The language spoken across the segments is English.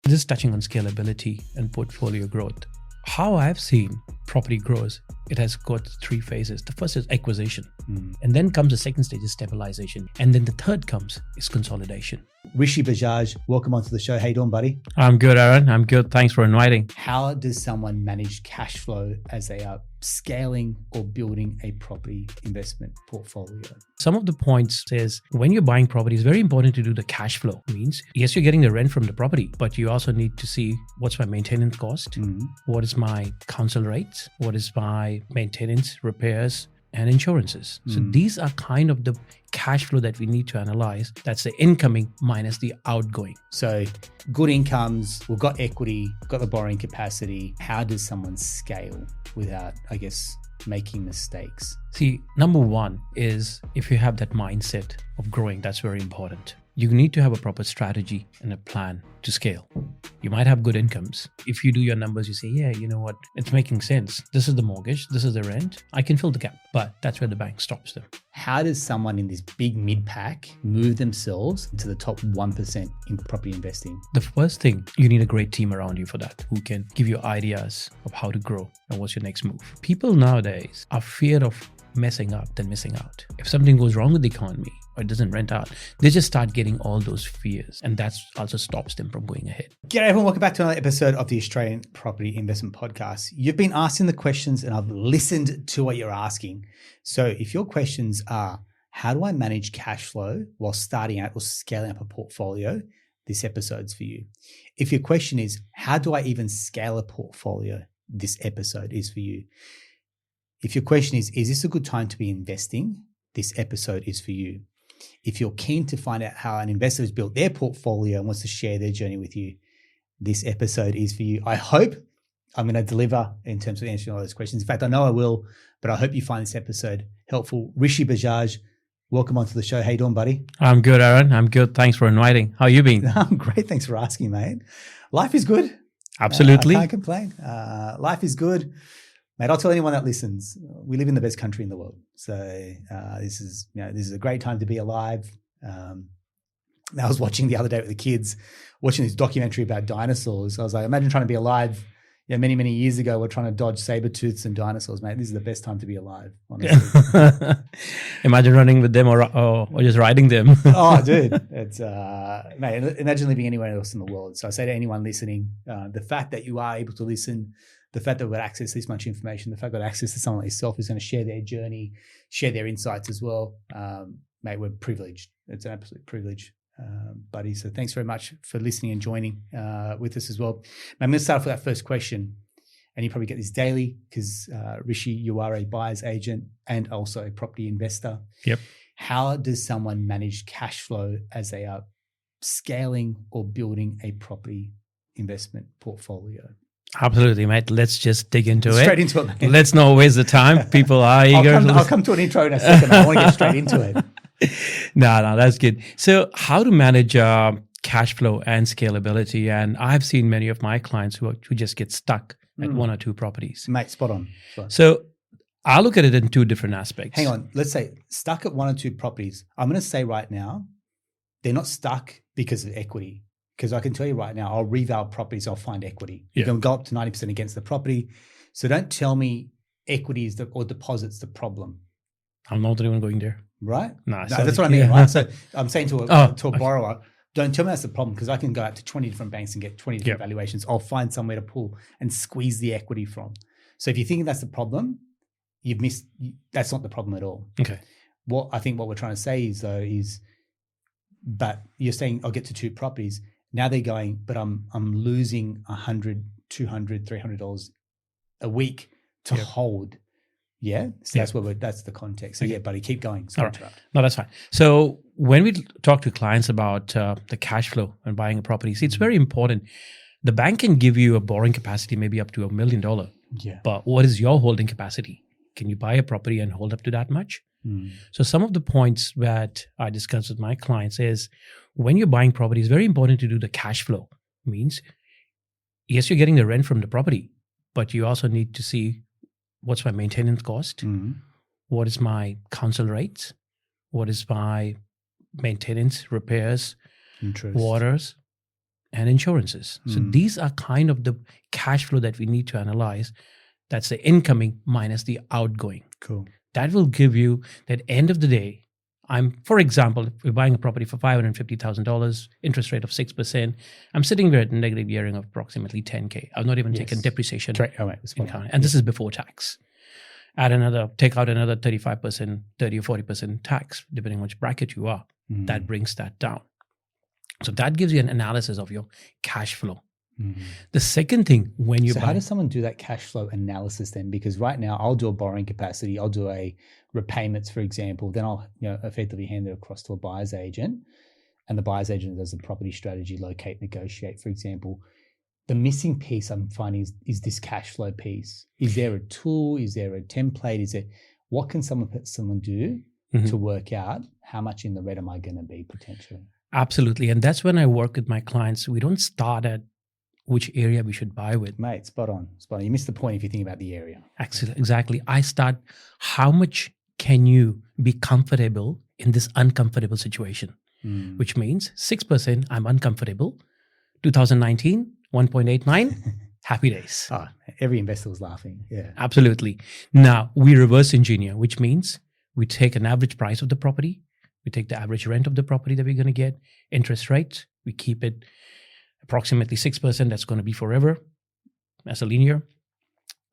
Just touching on scalability and portfolio growth. How I've seen property grows, it has got three phases. The first is acquisition, and then comes the second stage is stabilisation, and then the third comes is consolidation. Rishi Bajaj, welcome onto the show. How you doing, buddy? I'm good, Aaron. I'm good. Thanks for inviting. How does someone manage cash flow as they are scaling or building a property investment portfolio? Some of the points is when you're buying property, it's very important to do the cash flow. Means, yes, you're getting the rent from the property, but you also need to see what's my maintenance cost, what is my council rates, what is my maintenance, repairs, and insurances. So these are kind of the cash flow that we need to analyze. That's the incoming minus the outgoing. So good incomes, we've got equity, got the borrowing capacity. How does someone scale without, I guess, making mistakes? See, number one is if you have that mindset of growing, that's very important. You need to have a proper strategy and a plan to scale. You might have good incomes. If you do your numbers, you say, yeah, you know what? It's making sense. This is the mortgage. This is the rent. I can fill the gap. But that's where the bank stops them. How does someone in this big mid-pack move themselves to the top 1% in property investing? The first thing, you need a great team around you for that, who can give you ideas of how to grow and what's your next move. People nowadays are feared of messing up than missing out. If something goes wrong with the economy or it doesn't rent out, they just start getting all those fears, and that also stops them from going ahead. G'day everyone, welcome back to another episode of the Australian Property Investment Podcast. You've been asking the questions and I've listened to what you're asking. So if your questions are, how do I manage cash flow while starting out or scaling up a portfolio? This episode's for you. If your question is, how do I even scale a portfolio? This episode is for you. If your question is this a good time to be investing? This episode is for you. If you're keen to find out how an investor has built their portfolio and wants to share their journey with you, this episode is for you. I hope I'm going to deliver in terms of answering all those questions. In fact, I know I will, but I hope you find this episode helpful. Rishi Bajaj, welcome onto the show. How you doing, buddy? I'm good, Aaron. I'm good. Thanks for inviting. How you been? I'm great. Thanks for asking, mate. Life is good. Absolutely. I can't complain. Life is good. Mate, I'll tell anyone that listens, we live in the best country in the world. So this is a great time to be alive. I was watching the other day with the kids, watching this documentary about dinosaurs. I was like, imagine trying to be alive. Yeah, many, many years ago, we're trying to dodge saber-tooths and dinosaurs, mate. This is the best time to be alive, honestly. Imagine running with them or just riding them. Oh, dude. It's, mate, imagine living anywhere else in the world. So I say to anyone listening, the fact that you are able to listen, the fact that we've got access to this much information, the fact that we've got access to someone like yourself who's going to share their journey, share their insights as well, mate, we're privileged. It's an absolute privilege, buddy. So thanks very much for listening and joining with us as well. I'm going to start off with that first question, and you probably get this daily because, Rishi, you are a buyer's agent and also a property investor. Yep. How does someone manage cash flow as they are scaling or building a property investment portfolio? Absolutely, mate. Let's just dig into it. Straight into it, mate. Let's not waste the time. People are eager. I'll come to an intro in a second. I want to get straight into it. No, that's good. So how to manage cash flow and scalability. And I've seen many of my clients who just get stuck at one or two properties. Mate, spot on. So I look at it in two different aspects. Hang on. Let's say stuck at one or two properties. I'm going to say right now, they're not stuck because of equity. Because I can tell you right now, I'll reval properties, I'll find equity. You can go up to 90% against the property. So don't tell me equity is or deposits the problem. I'm not even going there. Right? No, that's what I mean, right? So I'm saying to a borrower, don't tell me that's the problem because I can go out to 20 different banks and get 20 different valuations. I'll find somewhere to pull and squeeze the equity from. So if you think that's the problem, you've missed, that's not the problem at all. Okay. What I think what we're trying to say is though is, but you're saying I'll get to two properties. Now they're going, but I'm losing $100, $200, $300 a week to hold. Yeah. So that's the context. So buddy, keep going. All right. No, that's fine. So when we talk to clients about the cash flow and buying a property, see, it's very important. The bank can give you a borrowing capacity, maybe up to $1 million. Yeah. But what is your holding capacity? Can you buy a property and hold up to that much? So some of the points that I discuss with my clients is when you're buying property, it's very important to do the cash flow. Means, yes, you're getting the rent from the property, but you also need to see what's my maintenance cost, what is my council rates, what is my maintenance, repairs, interest, waters, and insurances. So these are kind of the cash flow that we need to analyze. That's the incoming minus the outgoing. Cool. That will give you that end of the day. For example, if we're buying a property for $550,000, interest rate of 6%, I'm sitting there at a negative gearing of approximately 10K. I've not even taken depreciation into account. And this is before tax. Take out another 35%, 30 or 40% tax, depending on which bracket you are. That brings that down. So that gives you an analysis of your cash flow. The second thing, when you how does someone do that cash flow analysis then? Because right now I'll do a borrowing capacity, I'll do a repayments, for example, then I'll effectively hand it across to a buyer's agent, and the buyer's agent does a property strategy, locate, negotiate, for example. The missing piece I'm finding is this cash flow piece. Is there a tool? Is there a template? What can someone do to work out how much in the red am I going to be potentially? Absolutely. And that's when I work with my clients. We don't start at which area we should buy with. Mate, spot on. You missed the point if you think about the area. Exactly. I start, how much can you be comfortable in this uncomfortable situation? Which means 6%, I'm uncomfortable. 2019, 1.89, happy days. Oh, every investor was laughing. Yeah. Absolutely. Now, we reverse engineer, which means we take an average price of the property. We take the average rent of the property that we're going to get, interest rates. We keep it approximately 6%. That's going to be forever as a linear.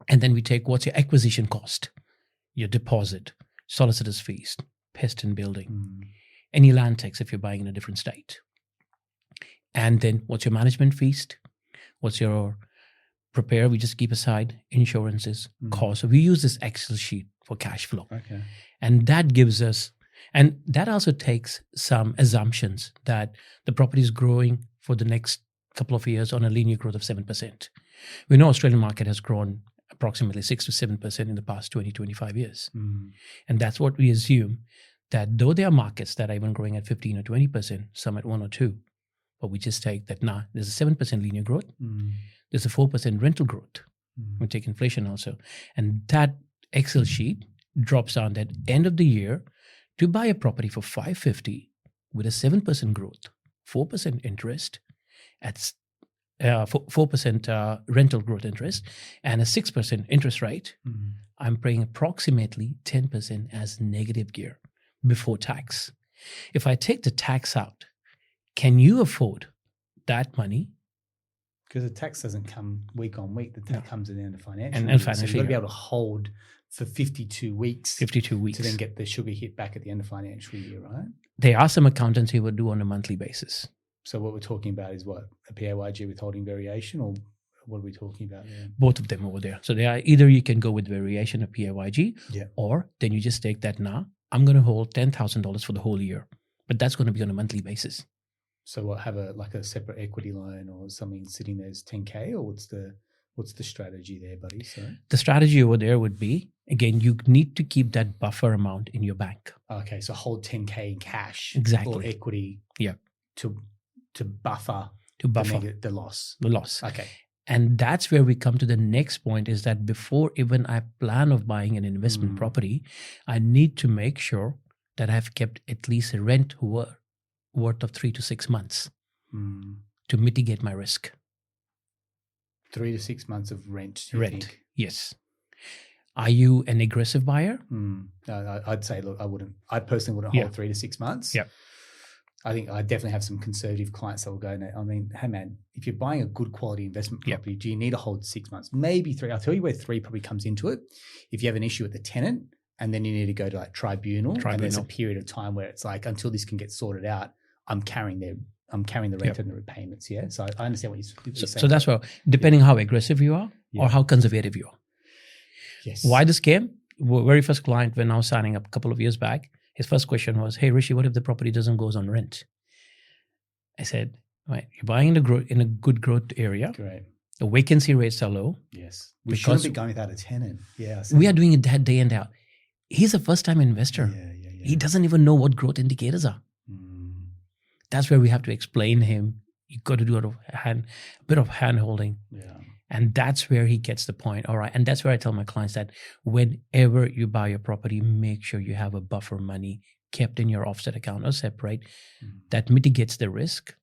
And then we take what's your acquisition cost, your deposit, solicitor's fees, pest and building, any land tax if you're buying in a different state. And then what's your management fees? What's your prepare? We just keep aside insurances, costs. So we use this Excel sheet for cash flow. Okay. And that gives us, and that also takes some assumptions that the property is growing for the next couple of years on a linear growth of 7%. We know Australian market has grown approximately 6 to 7% in the past 20, 25 years. And that's what we assume, that though there are markets that are even growing at 15 or 20%, some at 1 or 2, but we just take that, there's a 7% linear growth, there's a 4% rental growth. We take inflation also. And that Excel sheet drops down that end of the year to buy a property for $550 with a 7% growth, 4% interest, at 4% rental growth interest, and a 6% interest rate. I'm paying approximately 10% as negative gear before tax. If I take the tax out, can you afford that money? Because the tax doesn't come week on week. The tax comes at the end of financial and year. financial So you've got to be year. able to hold for 52 weeks. 52 weeks. To then get the sugar hit back at the end of financial year, right? There are some accountants who would do on a monthly basis. So what we're talking about is what? A PAYG withholding variation, or what are we talking about there? Both of them over there. So they are either you can go with variation of PAYG, or then you just take that I'm going to hold $10,000 for the whole year, but that's going to be on a monthly basis. So what, have a separate equity loan or something sitting there as 10K, or what's the strategy there, buddy? Sorry. The strategy over there would be, again, you need to keep that buffer amount in your bank. Okay, so hold 10K in cash, Exactly, or equity, to buffer the loss. The loss. Okay. And that's where we come to the next point, is that before even I plan of buying an investment property, I need to make sure that I've kept at least a rent worth of 3 to 6 months to mitigate my risk. 3 to 6 months of rent. Rent, yes. Are you an aggressive buyer? I'd say, look, I personally wouldn't hold 3 to 6 months. Yeah. I think I definitely have some conservative clients that will go, I mean, hey man, if you're buying a good quality investment property, do you need to hold 6 months? Maybe 3. I'll tell you where 3 probably comes into it. If you have an issue with the tenant, and then you need to go to like tribunal, and there's a period of time where it's like, until this can get sorted out, I'm carrying the rent and the repayments. Yeah. So I understand what you're saying. So that's why, depending how aggressive you are or how conservative you are. Yes. Why this came? Very first client, when I was signing up a couple of years back, his first question was, "Hey Rishi, what if the property doesn't go on rent?" I said, "Right, you're buying in a good growth area. Great. The vacancy rates are low. Yes. We shouldn't be going without a tenant. Yeah. We are doing it that day and out. He's a first-time investor. Yeah. He doesn't even know what growth indicators are. That's where we have to explain him. You've got to do a bit of hand-holding. Yeah. And that's where he gets the point. All right. And that's where I tell my clients that whenever you buy a property, make sure you have a buffer money kept in your offset account or separate that mitigates the risk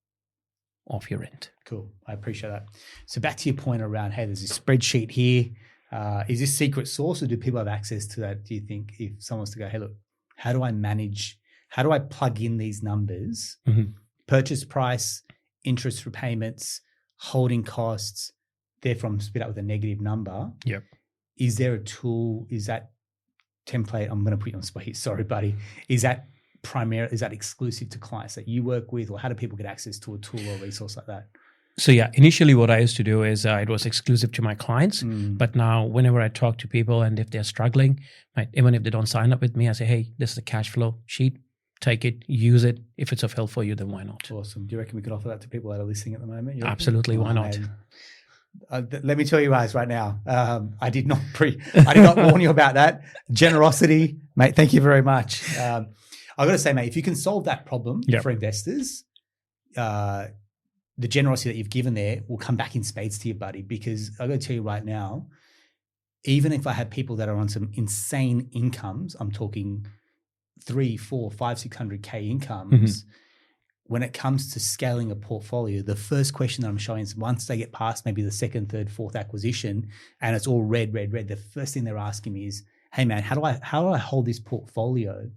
of your rent. Cool. I appreciate that. So back to your point around, hey, there's a spreadsheet here. Is this secret source, or do people have access to that? Do you think if someone was to go, hey, look, how do I plug in these numbers, purchase price, interest repayments, holding costs, therefore I'm spit out with a negative number. Yep. Is there a tool? Is that template? I'm going to put you on the spot here. Sorry, buddy. Is that exclusive to clients that you work with, or how do people get access to a tool or resource like that? So yeah, initially what I used to do is it was exclusive to my clients. But now whenever I talk to people and if they're struggling, right, even if they don't sign up with me, I say, hey, this is a cash flow sheet. Take it, use it. If it's of help for you, then why not? Awesome. Do you reckon we could offer that to people that are listening at the moment? Absolutely. Why not? Let me tell you guys right now, I did not warn you about that. Generosity, mate. Thank you very much. I got to say, mate, if you can solve that problem for investors, the generosity that you've given there will come back in spades to you, buddy. Because I got to tell you right now, even if I have people that are on some insane incomes, I'm talking 3, 4, 5, 600K incomes. When it comes to scaling a portfolio, the first question that I'm showing is once they get past maybe the second, third, fourth acquisition and it's all red, the first thing they're asking me is, hey man, how do I hold this portfolio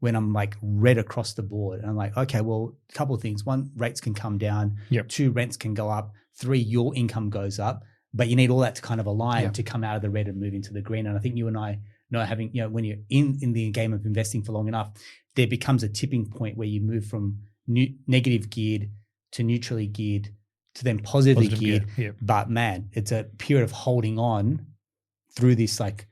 when I'm like red across the board? And I'm like, okay, well, a couple of things. 1, rates can come down. 2, rents can go up. 3, your income goes up. But you need all that to kind of align to come out of the red and move into the green. And I think you and I know having, when you're in the game of investing for long enough, there becomes a tipping point where you move from negative geared to neutrally geared to then positively geared. But man, it's a period of holding on through this like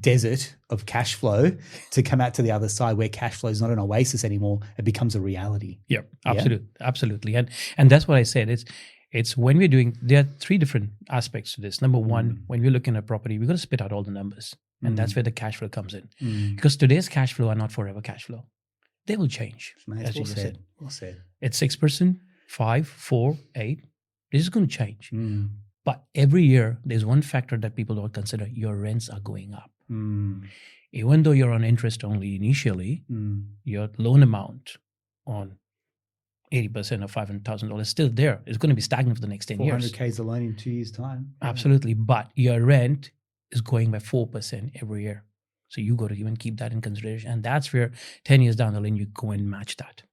desert of cash flow to come out to the other side where cash flow is not an oasis anymore. It becomes a reality. Absolutely. And that's what I said. It's when we're doing, there are 3 different aspects to this. Number 1, when we're looking at property, we've got to spit out all the numbers. And that's where the cash flow comes in. Because today's cash flow are not forever cash flow. They will change. As you said. Well said. It's 6%, 5, 4, 8. This is going to change. But every year, there's one factor that people don't consider. Your rents are going up. Even though you're on interest only initially, your loan amount on 80% of $500,000 is still there. It's going to be stagnant for the next 10 years. 400K is a loan in 2 years' time. Absolutely. But your rent is going by 4% every year. So you got to even keep that in consideration. And that's where 10 years down the line, you go and match that.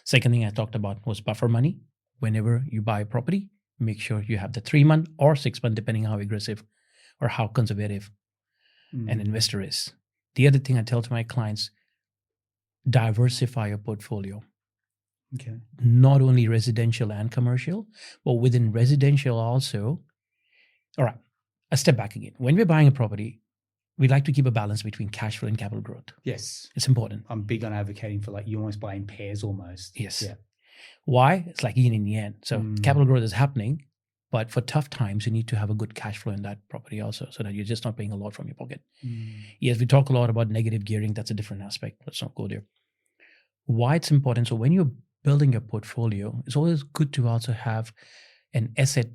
Second thing I talked about was buffer money. Whenever you buy a property, make sure you have the 3-month or 6-month, depending how aggressive or how conservative an investor is. The other thing I tell to my clients, diversify your portfolio. Okay. Not only residential and commercial, but within residential also. All right, a step back again. When we're buying a property, we like to keep a balance between cash flow and capital growth. Yes. It's important. I'm big on advocating for like you almost buy in pairs almost. Yes. Yeah. Why? It's like yin and yang. So capital growth is happening, but for tough times, you need to have a good cash flow in that property also so that you're just not paying a lot from your pocket. Yes, we talk a lot about negative gearing. That's a different aspect. Let's not go there. Why it's important. So when you're building your portfolio, it's always good to also have an asset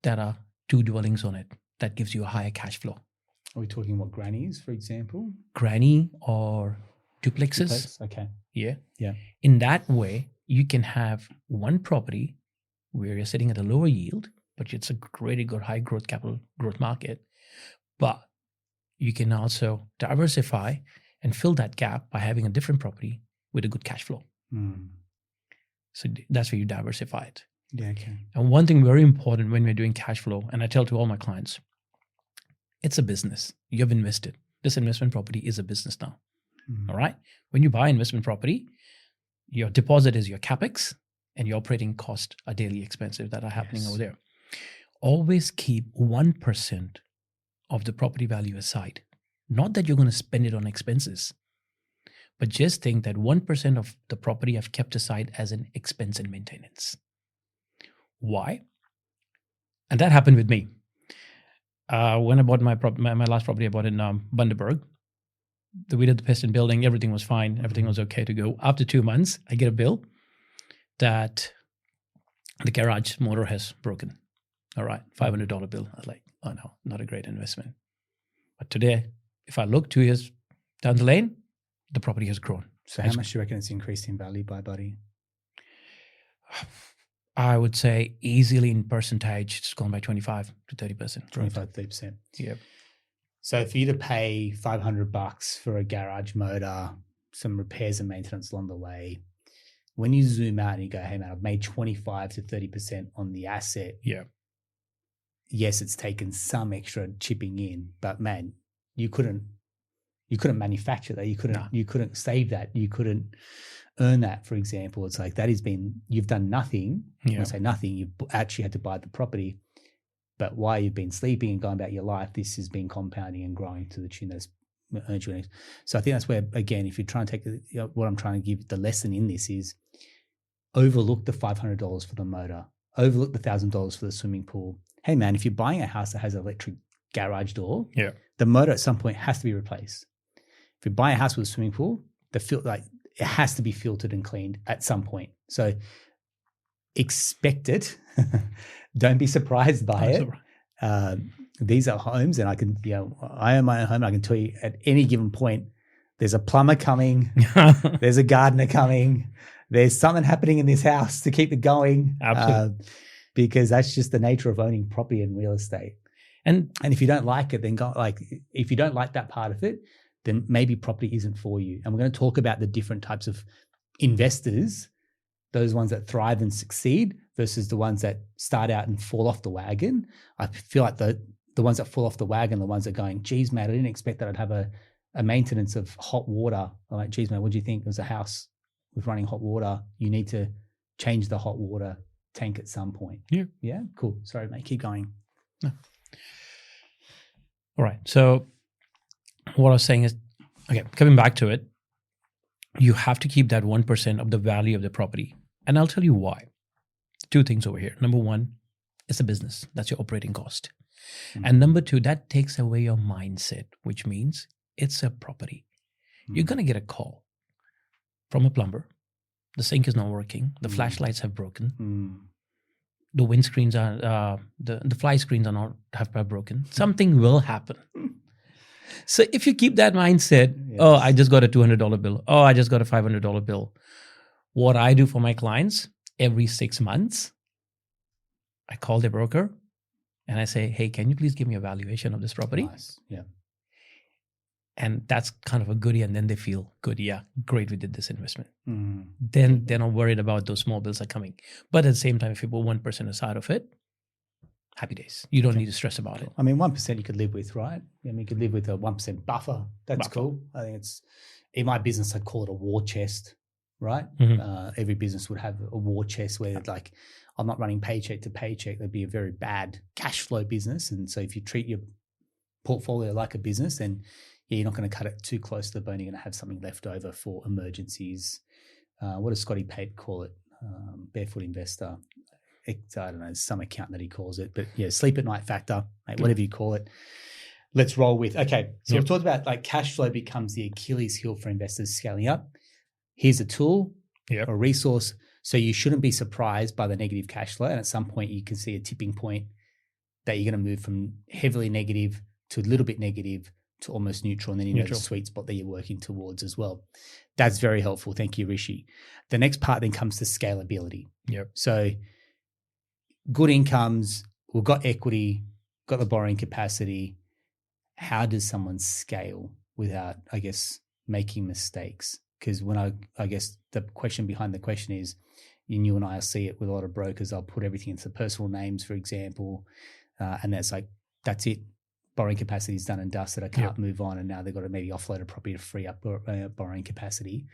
that are 2 dwellings on it that gives you a higher cash flow. Are we talking about grannies, for example? Granny or duplexes. Okay. Yeah. Yeah. In that way, you can have one property where you're sitting at a lower yield, but it's a really good high growth capital growth market. But you can also diversify and fill that gap by having a different property with a good cash flow. So that's where you diversify it. Yeah, okay. And one thing very important when we're doing cash flow, and I tell to all my clients, it's a business. You've invested. This investment property is a business now. All right? When you buy investment property, your deposit is your capex and your operating costs are daily expenses that are happening over there. Always keep 1% of the property value aside. Not that you're going to spend it on expenses, but just think that 1% of the property I've kept aside as an expense and maintenance. Why? And that happened with me. When I bought my last property, I bought in Bundaberg. We did the piston building. Everything was fine. Everything was okay to go. After 2 months, I get a bill that the garage motor has broken. All right, $500 bill. I was like, oh no, not a great investment. But today, if I look 2 years down the lane, the property has grown. So how much do you reckon it's increased in value by, buddy? I would say easily in percentage, it's gone by 25 to 30%. 25 to 30%. Yeah. So for you to pay $500 for a garage motor, some repairs and maintenance along the way, when you zoom out and you go, hey man, I've made 25 to 30% on the asset. Yeah. Yes, it's taken some extra chipping in, but man, you couldn't manufacture that. You couldn't save that. You couldn't earn that, for example. It's like you've done nothing. Yeah. When I say nothing, you've actually had to buy the property. But while you've been sleeping and going about your life, this has been compounding and growing to the tune that's earned you. So I think that's where, again, if you're trying to take what I'm trying to give the lesson in this is overlook the $500 for the motor, overlook the $1,000 for the swimming pool. Hey man, if you're buying a house that has an electric garage door, the motor at some point has to be replaced. If you buy a house with a swimming pool, it has to be filtered and cleaned at some point. So expect it. Don't be surprised by it. Right. These are homes, and I own my own home. I can tell you at any given point, there's a plumber coming, there's a gardener coming, there's something happening in this house to keep it going. Absolutely. Because that's just the nature of owning property and real estate. And if you don't like it, then if you don't like that part of it, then maybe property isn't for you. And we're going to talk about the different types of investors, those ones that thrive and succeed versus the ones that start out and fall off the wagon. I feel like the ones that fall off the wagon, the ones that are going, geez, man, I didn't expect that I'd have a maintenance of hot water. I'm like, geez, man, what do you think? There's a house with running hot water. You need to change the hot water tank at some point. Yeah. Yeah. Cool. Sorry, mate. Keep going. No. All right. So what I was saying is, okay, coming back to it, you have to keep that 1% of the value of the property. And I'll tell you why. Two things over here. Number one, it's a business. That's your operating cost. Mm-hmm. And number two, that takes away your mindset, which means it's a property. Mm-hmm. You're going to get a call from a plumber. The sink is not working. The flashlights have broken. The windscreens are, the fly screens have broken. Something will happen. So if you keep that mindset, yes. Oh, I just got a $200 bill. Oh, I just got a $500 bill. What I do for my clients every 6 months, I call the broker and I say, hey, can you please give me a valuation of this property? Nice. Yeah. And that's kind of a goodie. And then they feel good. Yeah, great. We did this investment. Then they're not worried about those small bills are coming. But at the same time, if you put 1% aside of it, happy days. You don't need to stress about it. I mean, 1% you could live with, right? I mean, you could live with a 1% buffer. That's cool. I think in my business, I'd call it a war chest, right? Mm-hmm. Every business would have a war chest where like, I'm not running paycheck to paycheck. That'd be a very bad cash flow business. And so if you treat your portfolio like a business, then you're not going to cut it too close to the bone. You're going to have something left over for emergencies. What does Scotty Pape call it? Barefoot investor. I don't know, some account that he calls it, but yeah, sleep at night factor, mate, whatever you call it. Let's roll with. Okay, so we've talked about like cash flow becomes the Achilles heel for investors scaling up. Here's a tool, a resource. So you shouldn't be surprised by the negative cash flow. And at some point you can see a tipping point that you're going to move from heavily negative to a little bit negative to almost neutral. And then you know the sweet spot that you're working towards as well. That's very helpful. Thank you, Rishi. The next part then comes to scalability. Yep. So good incomes, we've got equity, got the borrowing capacity. How does someone scale without, I guess, making mistakes? Because when I guess the question behind the question is, and you and I see it with a lot of brokers, I'll put everything into personal names, for example, and that's like, that's it. Borrowing capacity is done and dusted. I can't move on, and now they've got to maybe offload a property to free up borrowing capacity.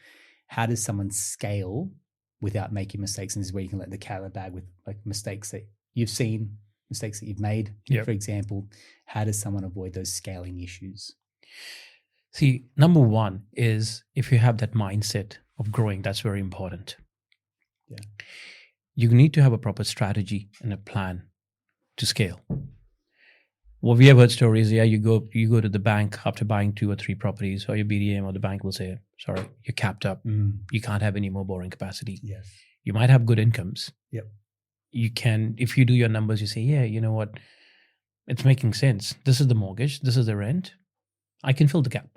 How does someone scale without making mistakes? And this is where you can let the cat out of the bag with like mistakes that you've seen, mistakes that you've made, for example. How does someone avoid those scaling issues? See, number one is if you have that mindset of growing, that's very important. Yeah. You need to have a proper strategy and a plan to scale. Well, we have heard stories, you go to the bank after buying 2 or 3 properties, or your BDM or the bank will say, sorry, you're capped up. You can't have any more borrowing capacity. Yes. You might have good incomes. Yep. You can, if you do your numbers, you say, yeah, you know what? It's making sense. This is the mortgage. This is the rent. I can fill the gap.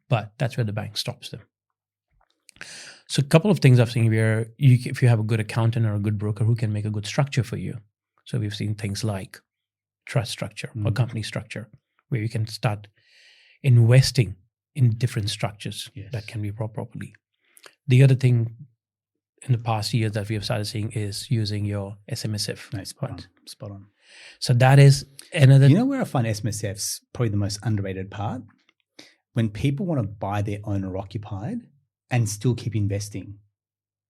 But that's where the bank stops them. So a couple of things I've seen where if you have a good accountant or a good broker who can make a good structure for you. So we've seen things like trust structure or company structure, where you can start investing in different structures that can be properly. The other thing in the past years that we have started seeing is using your SMSF. Nice, spot on. So that is another. You know where I find SMSF's probably the most underrated part? When people want to buy their owner occupied and still keep investing,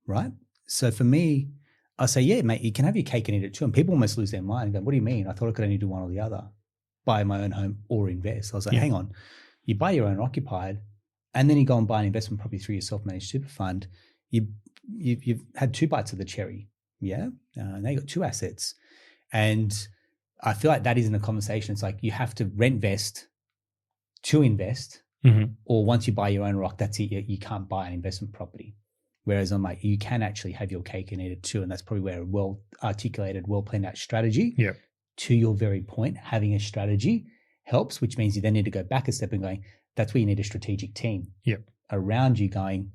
right? So for me, I say, yeah, mate, you can have your cake and eat it too. And people almost lose their mind and go, what do you mean? I thought I could only do one or the other, buy my own home or invest. I was like, hang on, you buy your own occupied and then you go and buy an investment property through your self-managed super fund. You've had two bites of the cherry, now you got two assets. And I feel like that isn't a conversation. It's like you have to rent vest to invest, or once you buy your own rock, that's it. You can't buy an investment property. Whereas I'm like, you can actually have your cake and eat it too. And that's probably where a well-articulated, well-planned out strategy, to your very point, having a strategy helps, which means you then need to go back a step and going, that's where you need a strategic team around you going,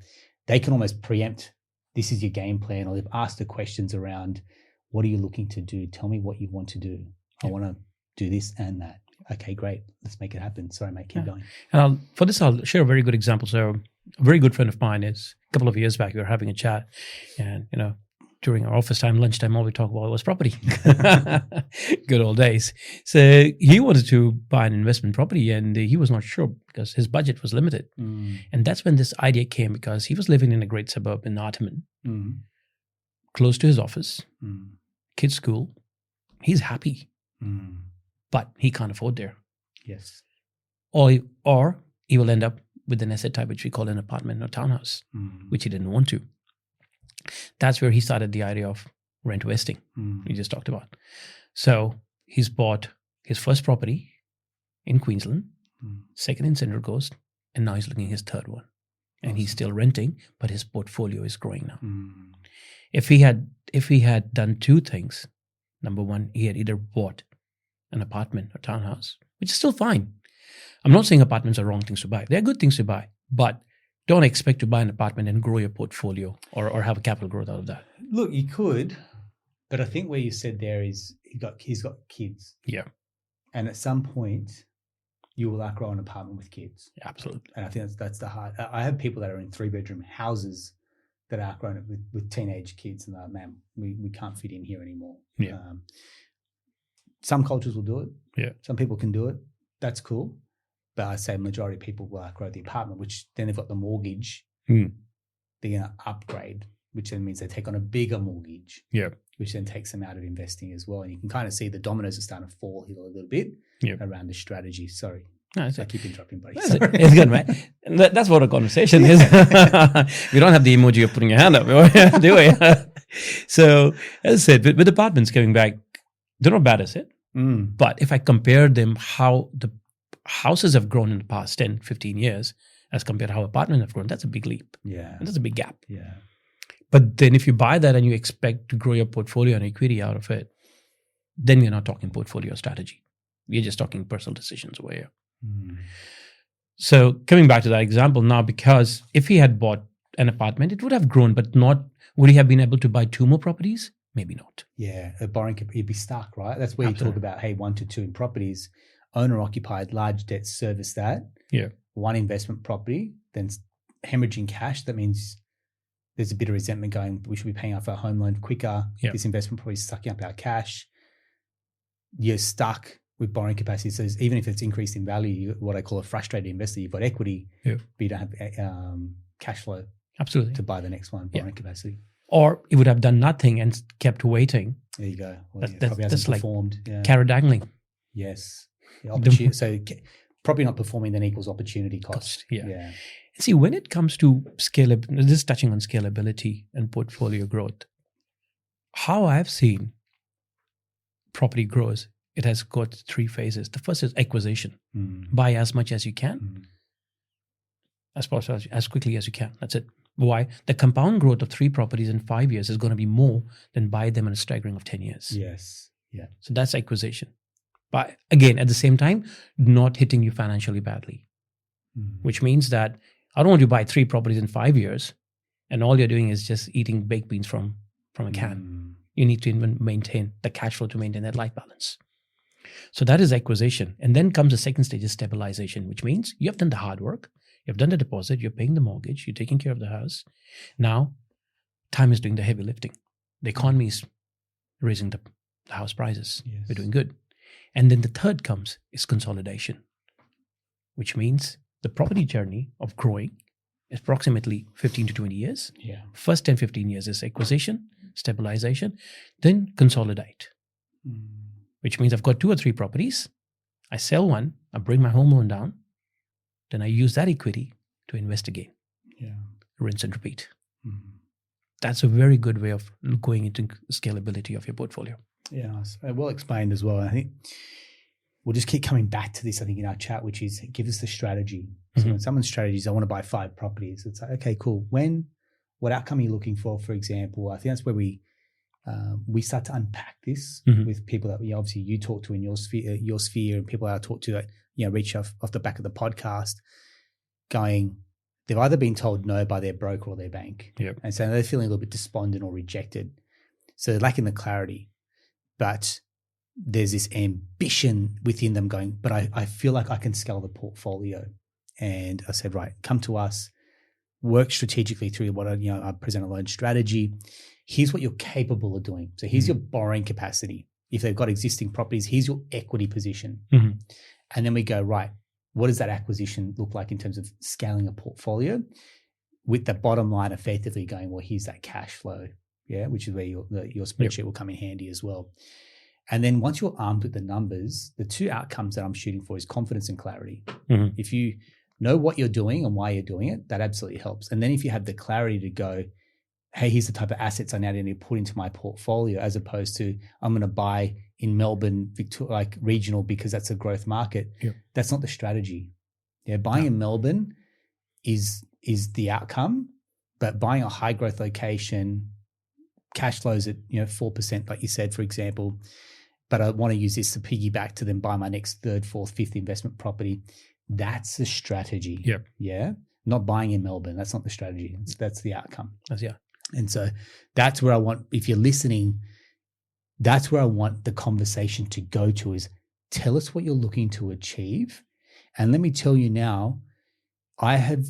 they can almost preempt, this is your game plan, or they've asked the questions around, what are you looking to do? Tell me what you want to do. I want to do this and that. Okay, great. Let's make it happen. Sorry, mate, keep going. And for this, I'll share a very good example. So a very good friend of mine is a couple of years back, we were having a chat and, during our office time, lunchtime, all we talk about was property. Good old days. So he wanted to buy an investment property and he was not sure because his budget was limited. And that's when this idea came, because he was living in a great suburb in Artarmon, close to his office, kids' school. He's happy, but he can't afford there. Yes. Or he will end up with an asset type, which we call an apartment or townhouse, which he didn't want to. That's where he started the idea of rent vesting we just talked about. So he's bought his first property in Queensland, second in Central Coast, and now he's looking at his third one. And he's still renting, but his portfolio is growing now. If he had done two things, number one, he had either bought an apartment or townhouse, which is still fine. I'm not saying apartments are wrong things to buy. They're good things to buy, but don't expect to buy an apartment and grow your portfolio or have a capital growth out of that. Look, you could, but I think where you said there is he's got kids. Yeah. And at some point, you will outgrow an apartment with kids. Absolutely. And I think that's the hard. I have people that are in 3-bedroom houses that are outgrown it with teenage kids and they're like, man, we can't fit in here anymore. Yeah. Some cultures will do it. Yeah. Some people can do it. That's cool. But I say majority of people will outgrow the apartment, which then they've got the mortgage. They're going to upgrade, which then means they take on a bigger mortgage. Yeah. Which then takes them out of investing as well. And you can kind of see the dominoes are starting to fall here a little bit around the strategy. Sorry. No, I keep interrupting, buddy. It's good, man. That's what a conversation is. We don't have the emoji of putting your hand up, do we? So, as I said, with apartments coming back, they're not bad, is it? But if I compare them, how the houses have grown in the past 10, 15 years as compared to how apartments have grown, that's a big leap. Yeah. And that's a big gap. Yeah. But then if you buy that and you expect to grow your portfolio and equity out of it, then you're not talking portfolio strategy. You're just talking personal decisions over here. So coming back to that example now, because if he had bought an apartment, it would have grown, but not, would he have been able to buy 2 more properties? Maybe not. Yeah. He'd be stuck, right? That's where you talk about, hey, 1 to 2 in properties, owner occupied, large debt service that. Yeah. 1 investment property, then hemorrhaging cash. That means there's a bit of resentment going, we should be paying off our home loan quicker. Yeah. This investment property is sucking up our cash. You're stuck with borrowing capacity. So even if it's increased in value, what I call a frustrated investor, you've got equity, but you don't have cash flow to buy the next one, borrowing capacity. Or he would have done nothing and kept waiting. There you go. Well, probably hasn't performed. Like carrot dangling. Yes. So probably not performing then equals opportunity cost. Yeah. See, when it comes to scalability, this is touching on scalability and portfolio growth. How I've seen property grows, it has got 3 phases. The first is acquisition. Buy as much as you can, as quickly as you can. That's it. Why? The compound growth of 3 properties in 5 years is going to be more than buy them in a staggering of 10 years. Yes. Yeah. So that's acquisition. But again, at the same time, not hitting you financially badly, which means that I don't want you to buy 3 properties in 5 years and all you're doing is just eating baked beans from a can. You need to even maintain the cash flow to maintain that life balance. So that is acquisition. And then comes the second stage is stabilization, which means you have done the hard work, you've done the deposit, you're paying the mortgage, you're taking care of the house. Now, time is doing the heavy lifting. The economy is raising the house prices. Yes. We're doing good. And then the third comes is consolidation, which means the property journey of growing is approximately 15 to 20 years. Yeah. First 10, 15 years is acquisition, stabilization, then consolidate, which means I've got 2 or 3 properties. I sell one, I bring my home loan down, then I use that equity to invest again. Yeah. Rinse and repeat. That's a very good way of going into scalability of your portfolio. Yeah, nice. Well explained as well. I think we'll just keep coming back to this, I think, in our chat, which is give us the strategy. So when someone's strategy is, I want to buy 5 properties, it's like, okay, cool. What outcome are you looking for example? I think that's where we start to unpack this with people that obviously you talk to in your sphere and people that I talk to that, reach off the back of the podcast going, they've either been told no by their broker or their bank. Yep. And so they're feeling a little bit despondent or rejected. So they're lacking the clarity. But there's this ambition within them going, but I feel like I can scale the portfolio. And I said, right, come to us, work strategically through what I present a loan strategy. Here's what you're capable of doing. So here's your borrowing capacity. If they've got existing properties, here's your equity position. And then we go, right, what does that acquisition look like in terms of scaling a portfolio? With the bottom line effectively going, well, here's that cash flow. Yeah, which is where your spreadsheet will come in handy as well. And then once you're armed with the numbers, the 2 outcomes that I'm shooting for is confidence and clarity. If you know what you're doing and why you're doing it, that absolutely helps. And then if you have the clarity to go, hey, here's the type of assets I now need to put into my portfolio, as opposed to I'm going to buy in Melbourne, like regional, because that's a growth market. That's not the strategy. Yeah, buying in Melbourne is the outcome, but buying a high growth location, cash flows at 4%, like you said, for example, but I want to use this to piggyback to then buy my next 3rd, 4th, 5th investment property. That's the strategy. Yeah. Not buying in Melbourne. That's not the strategy. That's the outcome. And so that's where I want, if you're listening, that's where I want the conversation to go to is tell us what you're looking to achieve. And let me tell you now, I have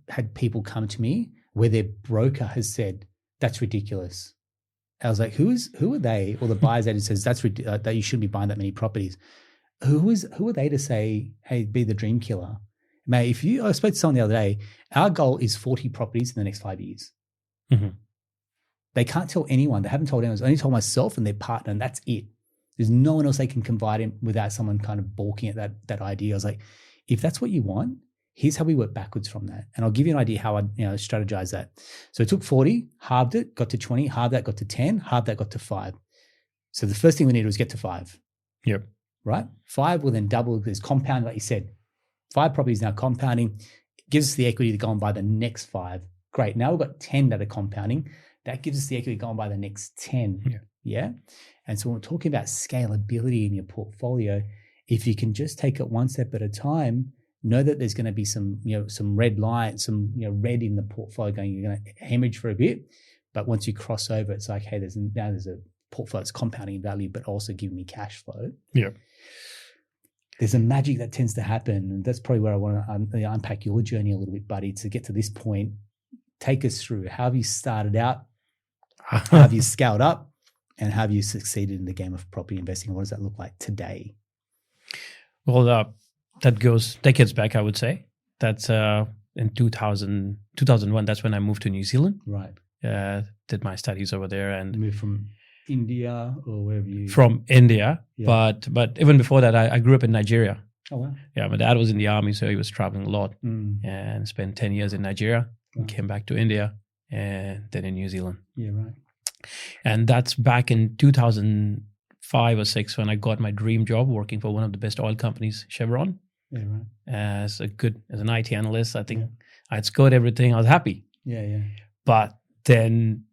had people come to me where their broker has said, that's ridiculous. I was like, who are they? Or the buyer's agent says that you shouldn't be buying that many properties. Who are they to say, hey, be the dream killer? Mate, I spoke to someone the other day, our goal is 40 properties in the next 5 years. They can't tell anyone. They haven't told anyone. They only told myself and their partner, and that's it. There's no one else they can confide in without someone kind of balking at that idea. I was like, if that's what you want, here's how we work backwards from that. And I'll give you an idea how I strategize that. So it took 40, halved it, got to 20, halved that, got to 10, halved that, got to 5. So the first thing we needed was get to 5. Right? 5 will then double. There's compound, like you said. 5 properties now compounding. It gives us the equity to go and buy the next 5. Great. Now we've got 10 that are compounding. That gives us the equity to go and buy the next 10. Yeah. And so when we're talking about scalability in your portfolio, if you can just take it one step at a time, know that there's going to be some red line, red in the portfolio going, you're going to hemorrhage for a bit. But once you cross over, it's like, hey, there's a portfolio that's compounding in value, but also giving me cash flow. There's a magic that tends to happen. And that's probably where I want to unpack your journey a little bit, buddy, to get to this point. Take us through. How have you started out? How have you scaled up? And how have you succeeded in the game of property investing? What does that look like today? Well, that goes decades back, I would say. That's in 2001. That's when I moved to New Zealand. Right. Did my studies over there. And moved from India or wherever you... From India. Yeah. But even before that, I grew up in Nigeria. Oh, wow. Yeah, my dad was in the army, so he was traveling a lot and spent 10 years in Nigeria and came back to India and then in New Zealand. Yeah, right. And that's back in 2005 or 6 when I got my dream job working for one of the best oil companies, Chevron. Yeah, right. As an IT analyst. I think I'd scored everything. I was happy. Yeah. But then,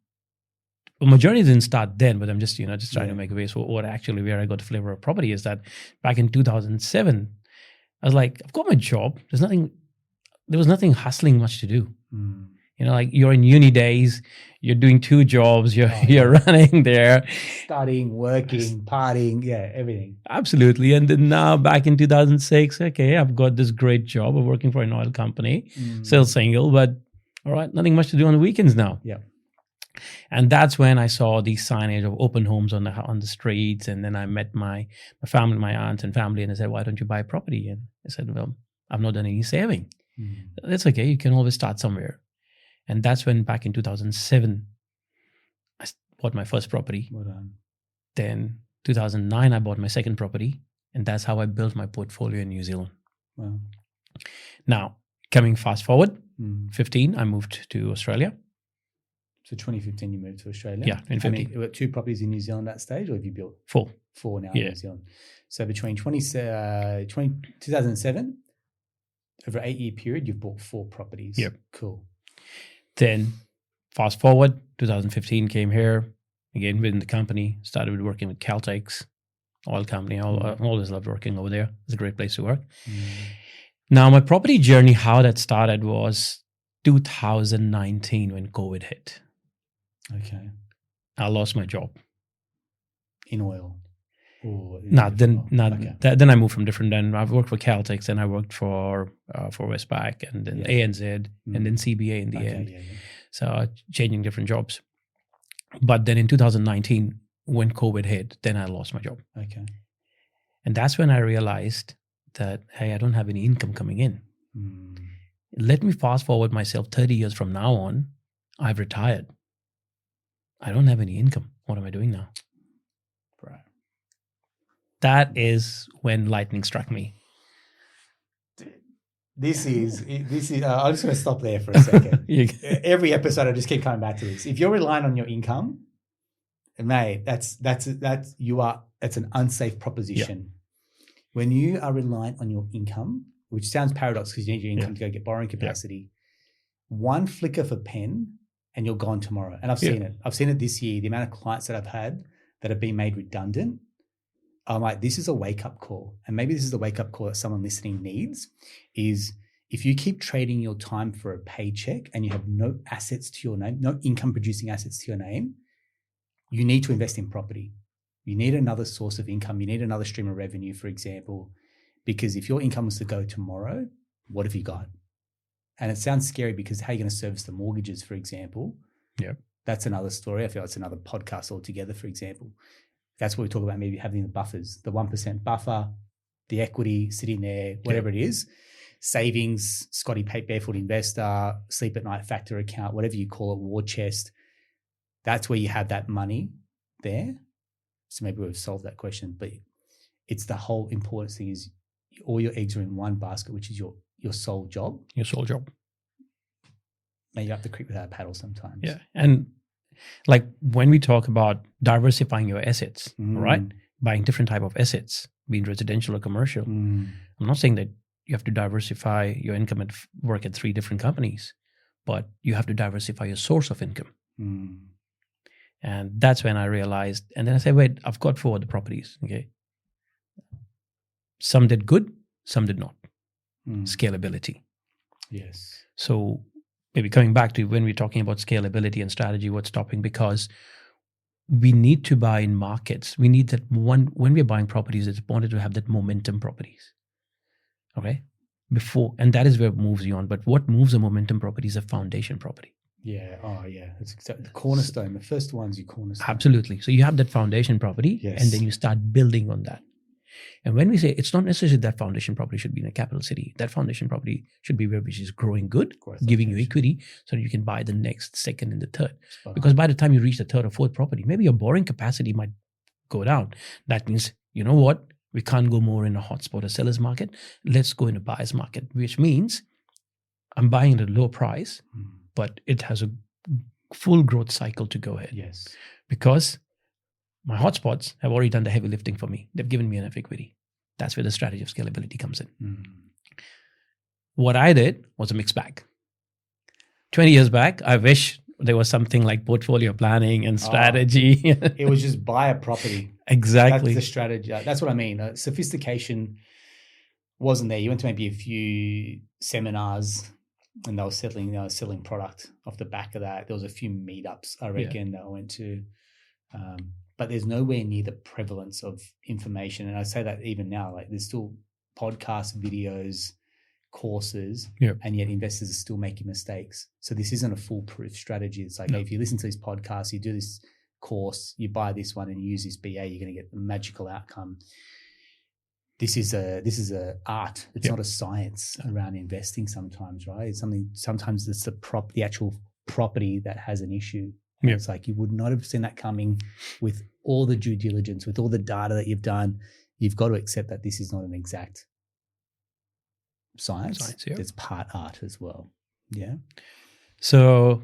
my journey didn't start then, but I'm just trying to make a way. So where I got the flavor of property is that back in 2007, I was like, I've got my job. There was nothing hustling much to do. Like you're in uni days, you're doing 2 jobs, you're running there, studying, working, partying, everything. Absolutely. And then now back in 2006, okay, I've got this great job of working for an oil company, still single, but all right, nothing much to do on the weekends now. Yeah. And that's when I saw the signage of open homes on the streets. And then I met my family, my aunt and family, and I said, why don't you buy property? And I said, well, I've not done any saving. That's okay. You can always start somewhere. And that's when back in 2007, I bought my first property. Well done. Then 2009, I bought my second property. And that's how I built my portfolio in New Zealand. Wow. Now, coming fast forward, 15, I moved to Australia. So 2015, you moved to Australia? Yeah, in 15. You got 2 properties in New Zealand at that stage, or have you built? 4. 4 now in New Zealand. So between 2007, over an 8-year period, you've bought 4 properties. Yep. Cool. Then fast forward, 2015 came here, again within the company, started working with Caltex, oil company. I always loved working over there. It's a great place to work. Now, my property journey, how that started was 2019 when COVID hit. Okay. I lost my job. In oil? Then I moved from different. Then I've worked for Caltex, and I worked for Westpac, and then ANZ, and then CBA in the end. So changing different jobs. But then in 2019, when COVID hit, then I lost my job. Okay. And that's when I realized that, hey, I don't have any income coming in. Let me fast forward myself 30 years from now on. I've retired. I don't have any income. What am I doing now? Right. That is when lightning struck me. This is. I'm just going to stop there for a second. Every episode, I just keep coming back to this. If you're relying on your income, mate, that's an unsafe proposition. Yeah. When you are reliant on your income, which sounds paradox because you need your income to go get borrowing capacity, one flick of a pen and you're gone tomorrow. And I've seen it. I've seen it this year. The amount of clients that I've had that have been made redundant, I'm like, this is a wake-up call. And maybe this is the wake-up call that someone listening needs, is if you keep trading your time for a paycheck and you have no assets to your name, no income-producing assets to your name, you need to invest in property. You need another source of income. You need another stream of revenue, for example, because if your income was to go tomorrow, what have you got? And it sounds scary because how are you going to service the mortgages, for example? Yeah. That's another story. I feel it's another podcast altogether, for example. That's what we talk about, maybe having the buffers, the 1% buffer, the equity sitting there, whatever it is, savings, Scotty Barefoot Investor, sleep at night factor account, whatever you call it, war chest. That's where you have that money there. So maybe we've solved that question, but it's the whole important thing is all your eggs are in one basket, which is your sole job. Your sole job. Now you have to creep without a paddle sometimes. Yeah. And like when we talk about diversifying your assets, right? Buying different type of assets, being residential or commercial. I'm not saying that you have to diversify your income and work at 3 different companies, but you have to diversify your source of income. And that's when I realized, and then I said, wait, I've got 4 other properties. Okay. Some did good, some did not. Scalability. Yes. So maybe coming back to when we're talking about scalability and strategy, what's stopping? Because we need to buy in markets. We need that when we're buying properties, it's important to have that momentum properties. Okay. And that is where it moves you on. But what moves a momentum property is a foundation property. Yeah. Oh, yeah. That's exactly the cornerstone. The first one's your cornerstone. Absolutely. So you have that foundation property, and then you start building on that. And when we say it's not necessarily that foundation property should be in a capital city, that foundation property should be where which is growing good, giving you equity so that you can buy the next, second, and the third. Because by the time you reach the third or fourth property, maybe your borrowing capacity might go down. That means, you know what? We can't go more in a hotspot or seller's market. Let's go in a buyer's market, which means I'm buying at a low price, but it has a full growth cycle to go ahead. Yes. Because my hotspots have already done the heavy lifting for me. They've given me enough equity. That's where the strategy of scalability comes in. What I did was a mixed bag. 20 years back, I wish there was something like portfolio planning and strategy. It was just buy a property. Exactly. That's the strategy. That's what I mean. Sophistication wasn't there. You went to maybe a few seminars, and they were selling product off the back of that. There was a few meetups, I reckon, that I went to. But there's nowhere near the prevalence of information. And I say that even now, like there's still podcasts, videos, courses, and yet investors are still making mistakes. So this isn't a foolproof strategy. It's like, hey, if you listen to these podcasts, you do this course, you buy this one and you use this BA, you're going to get a magical outcome. This is a art. It's not a science around investing sometimes, right? It's sometimes it's the actual property that has an issue. Yeah. It's like you would not have seen that coming with all the due diligence, with all the data that you've done. You've got to accept that this is not an exact science. It's part art as well. Yeah. So,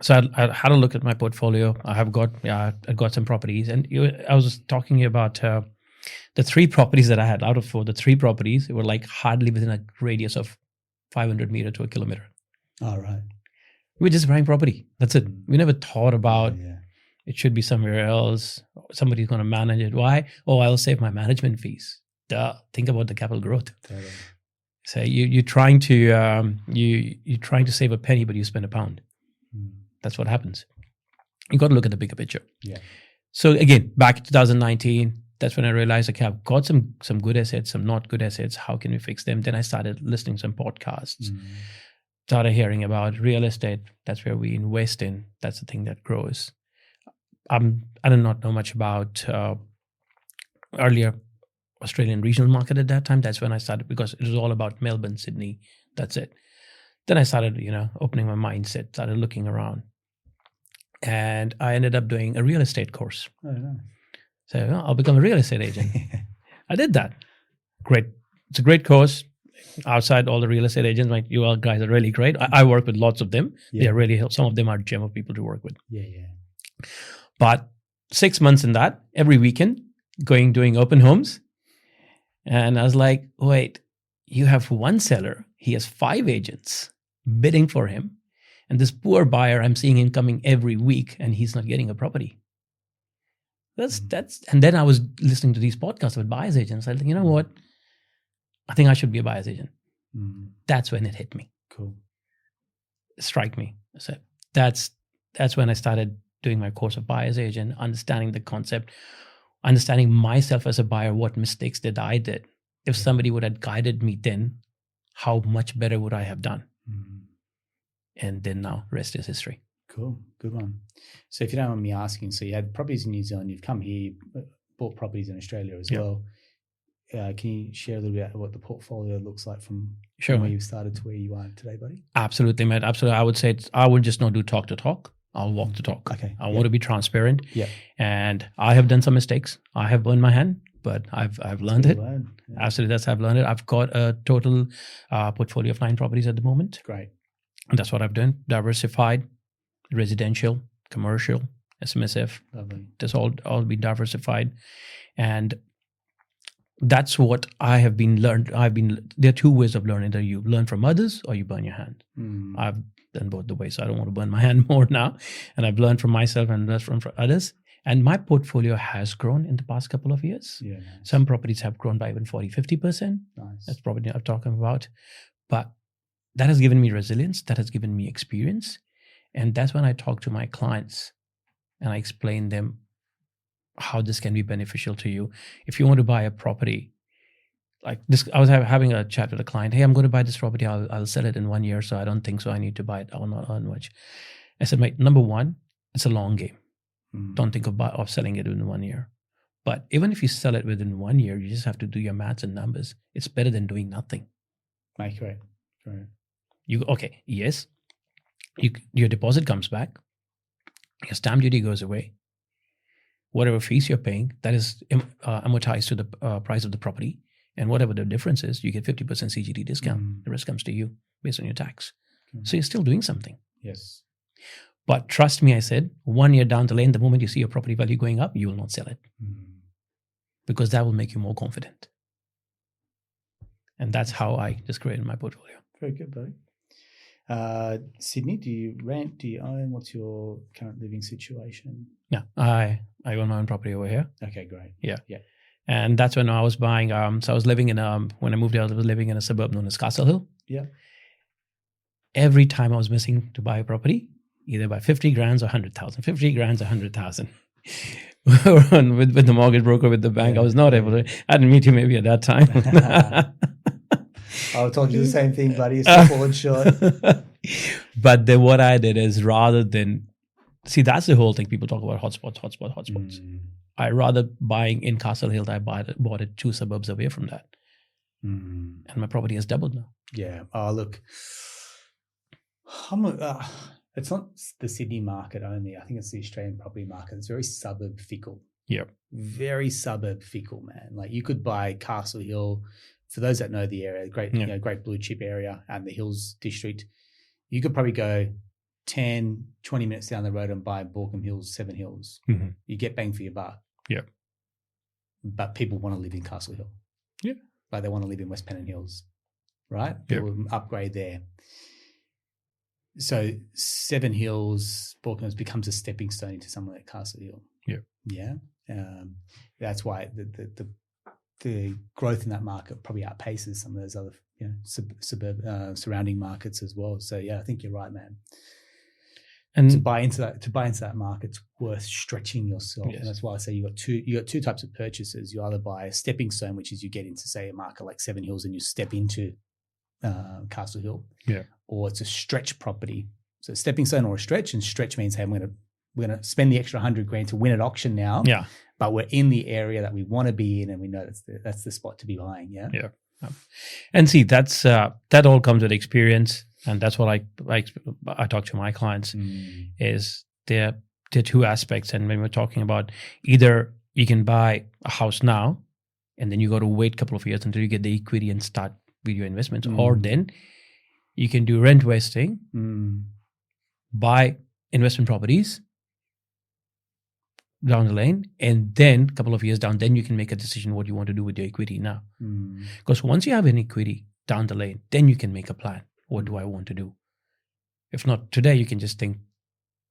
So I had a look at my portfolio. I got some properties, and I was talking about the 3 properties that I had. Out of 4, the 3 properties were like hardly within a radius of 500 meters to a kilometer. All right. We're just buying property. That's it. We never thought about it should be somewhere else. Somebody's going to manage it. Why? Oh, I'll save my management fees. Duh. Think about the capital growth. Totally. So you're trying to save a penny, but you spend a pound. That's what happens. You got to look at the bigger picture. Yeah. So again, back in 2019, that's when I realized, okay, I've got some good assets, some not good assets. How can we fix them? Then I started listening to some podcasts. Started hearing about real estate. That's where we invest in. That's the thing that grows. I did not know much about earlier Australian regional market at that time. That's when I started, because it was all about Melbourne, Sydney. That's it. Then I started, opening my mindset, started looking around. And I ended up doing a real estate course. Oh, nice. So I'll become a real estate agent. I did that. Great. It's a great course. Outside all the real estate agents, like you all guys are really great. I work with lots of them. Yeah. They're really, some of them are gem of people to work with. Yeah. But 6 months in that, every weekend, doing open homes. And I was like, wait, you have one seller. He has 5 agents bidding for him. And this poor buyer, I'm seeing him coming every week and he's not getting a property. And then I was listening to these podcasts with buyer's agents. I think, you know what? I think I should be a buyer's agent. That's when it hit me. Cool. Strike me. So that's when I started doing my course of buyer's agent, understanding the concept, understanding myself as a buyer, what mistakes I did. If somebody would have guided me then, how much better would I have done? And then now, rest is history. Cool. Good one. So if you don't mind me asking, so you had properties in New Zealand, you've come here, bought properties in Australia as well. Can you share a little bit about what the portfolio looks like from where you started to where you are today, buddy? Absolutely, mate. Absolutely. I would say I would just not do talk to talk. I'll walk the talk. Okay. I want to be transparent. Yeah. And I have done some mistakes. I have burned my hand, but I've learned it. Absolutely. I've learned it. I've got a total portfolio of 9 properties at the moment. Great. And that's what I've done. Diversified, residential, commercial, SMSF. Lovely. That's all been diversified. And that's what I have been learned. There are 2 ways of learning. Either you learn from others or you burn your hand. I've done both the ways. So I don't want to burn my hand more now. And I've learned from myself and learned from others. And my portfolio has grown in the past couple of years. Yeah, nice. Some properties have grown by even 40-50%. Nice. That's probably what I'm talking about. But that has given me resilience. That has given me experience. And that's when I talk to my clients and I explain them how this can be beneficial to you. If you want to buy a property, like this, I was having a chat with a client. Hey, I'm going to buy this property. I'll sell it in 1 year. So I don't think so. I need to buy it. I will not earn much. I said, mate, number 1, it's a long game. Don't think of selling it in 1 year. But even if you sell it within 1 year, you just have to do your maths and numbers. It's better than doing nothing. Right. Yes. Your deposit comes back. Your stamp duty goes away. Whatever fees you're paying, that is amortized to the price of the property. And whatever the difference is, you get 50% CGT discount. The rest comes to you based on your tax. So you're still doing something. Yes. But trust me, I said, 1 year down the lane, the moment you see your property value going up, you will not sell it. Because that will make you more confident. And that's how I just created my portfolio. Very good, buddy. Sydney, do you rent? Do you own? What's your current living situation? Yeah, I own my own property over here. Okay, great. Yeah. And that's when I was buying. So I was living in when I moved out, I was living in a suburb known as Castle Hill. Yeah. every time I was missing to buy a property, either by 50 grand or 100,000, 50 grand or 100,000. with the mortgage broker, with the bank, I was not able to. I didn't meet you maybe at that time. I told you the same thing, buddy. You're still falling short. But then what I did is, rather than see, that's the whole thing. People talk about hotspots. I rather buying in Castle Hill, I bought it 2 suburbs away from that, and my property has doubled now. Yeah. Oh, look, it's not the Sydney market only. I think it's the Australian property market. It's very suburb fickle. Yeah. Very suburb fickle, man. Like you could buy Castle Hill. For those that know the area, great blue chip area and the Hills district, you could probably go 10, 20 minutes down the road and buy Borkham Hills, Seven Hills. Mm-hmm. You get bang for your buck. Yeah. But people want to live in Castle Hill. Yeah. Like they want to live in West Pennant Hills, right? Yeah. People upgrade there. So Seven Hills, Borkham Hills becomes a stepping stone into somewhere like Castle Hill. Yeah. Yeah. That's why the growth in that market probably outpaces some of those other surrounding markets as well. So yeah, I think you're right, man. And to buy into that market's worth stretching yourself. Yes. And that's why I say you got two types of purchases. You either buy a stepping stone, which is you get into, say, a market like Seven Hills and you step into Castle Hill. Yeah. Or it's a stretch property. So a stepping stone or a stretch, and stretch means, hey, we're gonna spend the extra 100 grand to win at auction now. Yeah. But we're in the area that we want to be in, and we know that's the spot to be buying. Yeah. Yeah. And see, that's that all comes with experience. And that's what I talk to my clients is there are 2 aspects. And when we're talking about, either you can buy a house now and then you got to wait a couple of years until you get the equity and start with your investments, or then you can do rent vesting, buy investment properties down the lane, and then a couple of years down, then you can make a decision what you want to do with your equity now. Because once you have an equity down the lane, then you can make a plan. What do I want to do? If not today, you can just think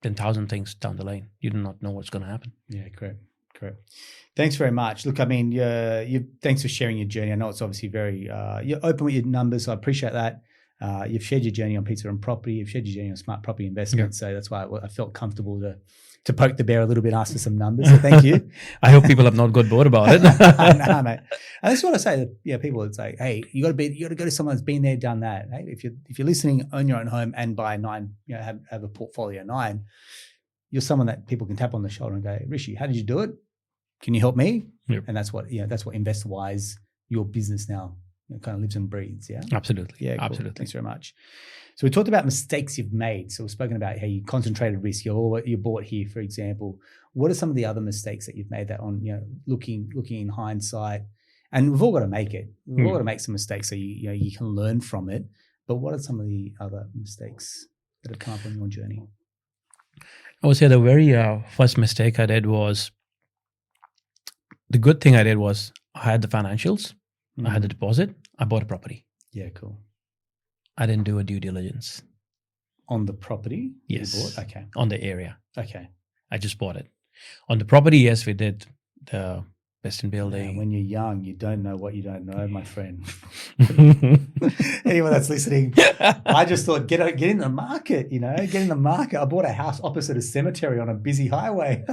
10,000 things down the lane. You do not know what's going to happen. Yeah, correct. Thanks very much. Look, I mean, thanks for sharing your journey. I know it's obviously very, you're open with your numbers, so I appreciate that. You've shared your journey on Pizza and Property. You've shared your journey on smart property investment. Yeah. So that's why I felt comfortable to poke the bear a little bit and ask for some numbers. So thank you. I hope people have not got bored about it. No, mate. And that's what I say. People would say, hey, you got to go to someone that's been there, done that. Hey, if you're listening, own your own home and buy 9, have a portfolio 9, you're someone that people can tap on the shoulder and go, Rishi, how did you do it? Can you help me? Yep. And that's what InvestWise, your business now, kind of lives and breathes. Yeah. Absolutely. Yeah. Cool. Absolutely. Thanks very much. So we talked about mistakes you've made. So we've spoken about how you concentrated risk. You bought here, for example. What are some of the other mistakes that you've made that on, looking in hindsight? And we've all got to make it. We've all got to make some mistakes so you can learn from it. But what are some of the other mistakes that have come up on your journey? I would say the very first mistake I did was, the good thing I did was I had the financials, I had the deposit, I bought a property. Yeah, cool. I didn't do a due diligence. On the property? Yes. You bought? Okay. On the area. Okay. I just bought it. On the property, yes, we did the Western building. When you're young, you don't know what you don't know, my friend. Anyone that's listening, I just thought, get in the market, get in the market. I bought a house opposite a cemetery on a busy highway.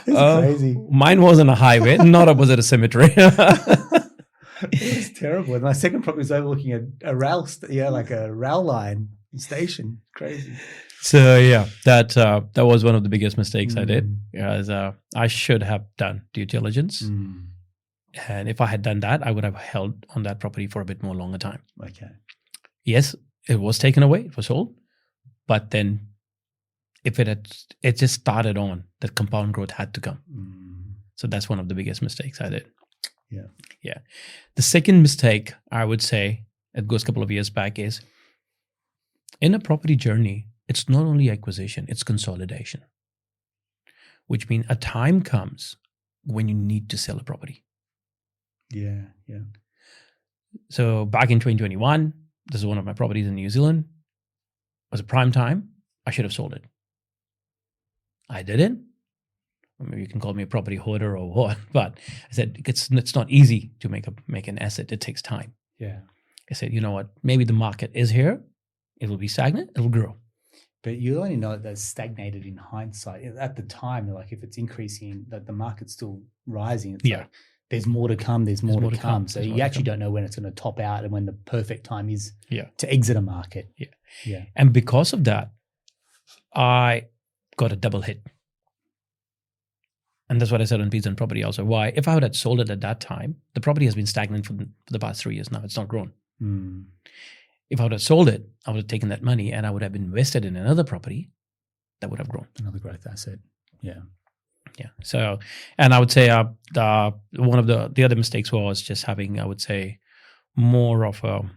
It's crazy. Mine wasn't a highway, not opposite a cemetery. It was terrible. And my second property was overlooking a rail, like a rail line station. Crazy. So yeah, that was one of the biggest mistakes I did. I should have done due diligence, and if I had done that, I would have held on that property for a bit more longer time. Okay. Yes, it was taken away, it was sold, but then if it just started on, that compound growth had to come. So that's one of the biggest mistakes I did. Yeah. The second mistake, I would say, it goes a couple of years back, is in a property journey, it's not only acquisition, it's consolidation, which means a time comes when you need to sell a property. Yeah. So back in 2021, this is one of my properties in New Zealand. It was a prime time. I should have sold it. I didn't. Maybe you can call me a property hoarder or what, but I said it's not easy to make an asset. It takes time. Yeah. I said, you know what? Maybe the market is here. It will be stagnant. It will grow. But you only know that's stagnated in hindsight. At the time, like if it's increasing, that the market's still rising. It's like there's more to come. There's more to come. So you actually don't know when it's going to top out and when the perfect time is to exit a market. Yeah. And because of that, I got a double hit. And that's what I said on Pizza and Property also. Why? If I would have sold it at that time, the property has been stagnant for the past 3 years now. It's not grown. If I would have sold it, I would have taken that money and I would have invested in another property that would have grown. Another growth asset. Yeah. Yeah. So, and I would say one of the other mistakes was just having, I would say, more of a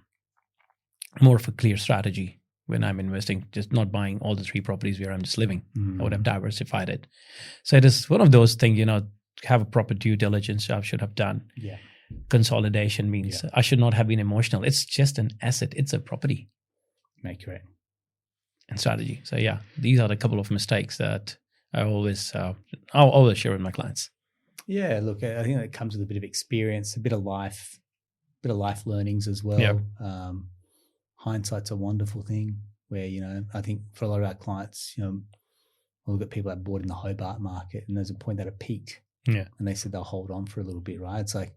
clear strategy when I'm investing, just not buying all the 3 properties where I'm just living. I would have diversified it. So it is one of those things, have a proper due diligence I should have done. Yeah. Consolidation means I should not have been emotional. It's just an asset. It's a property. Correct. And strategy. So these are the couple of mistakes that I'll always share with my clients. Yeah, look, I think that comes with a bit of experience, a bit of life learnings as well. Hindsight's a wonderful thing where, I think for a lot of our clients, we'll look at people that bought in the Hobart market and there's a point that it peaked. Yeah. And they said they'll hold on for a little bit, right? It's like,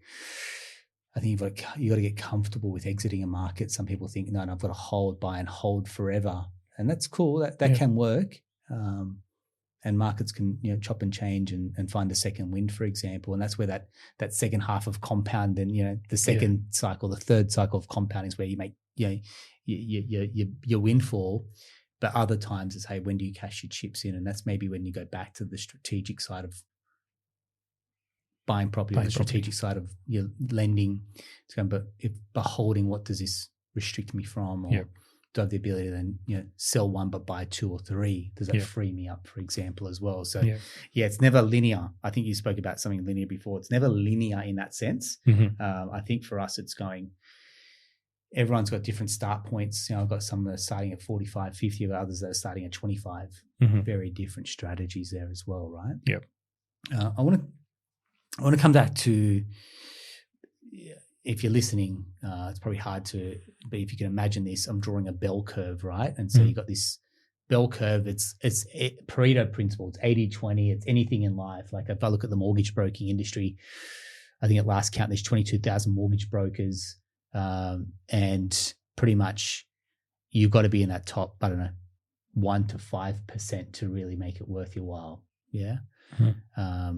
I think you got to get comfortable with exiting a market. Some people think, no, I've got to buy and hold forever. And that's cool. That can work. And markets can, chop and change and find a second wind, for example. And that's where that second half of compound and, the second cycle, the third cycle of compounding is where you make, your windfall. But other times it's, hey, when do you cash your chips in? And that's maybe when you go back to the strategic side of buying property, on the strategic side of your lending. But if holding, what does this restrict me from? Or do I have the ability to then, sell one but buy 2 or 3? Does that free me up, for example, as well? So it's never linear. I think you spoke about something linear before. It's never linear in that sense. I think for us, it's going. Everyone's got different start points. I've got some that are starting at 45, 50, others that are starting at 25. Very different strategies there as well, right? Yeah. I want to come back to, if you're listening, it's probably hard to, but if you can imagine this, I'm drawing a bell curve, right? And so you've got this bell curve. It's Pareto principle. It's 80-20. It's anything in life. Like if I look at the mortgage broking industry, I think at last count, there's 22,000 mortgage brokers. And pretty much you've got to be in that top, 1 to 5% to really make it worth your while. Yeah.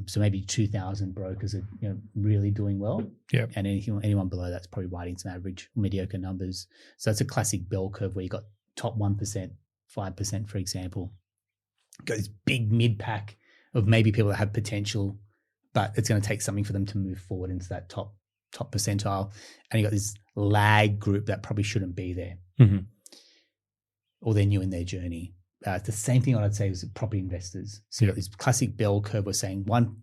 So maybe 2,000 brokers are really doing well. Yeah. And anyone below that's probably writing some average mediocre numbers. So that's a classic bell curve where you got top 1%, 5%, for example. Got this big mid pack of maybe people that have potential, but it's going to take something for them to move forward into that top percentile. And you got this lag group that probably shouldn't be there. Or they're new in their journey. It's the same thing I'd say with property investors. So you got this classic bell curve. We're saying 1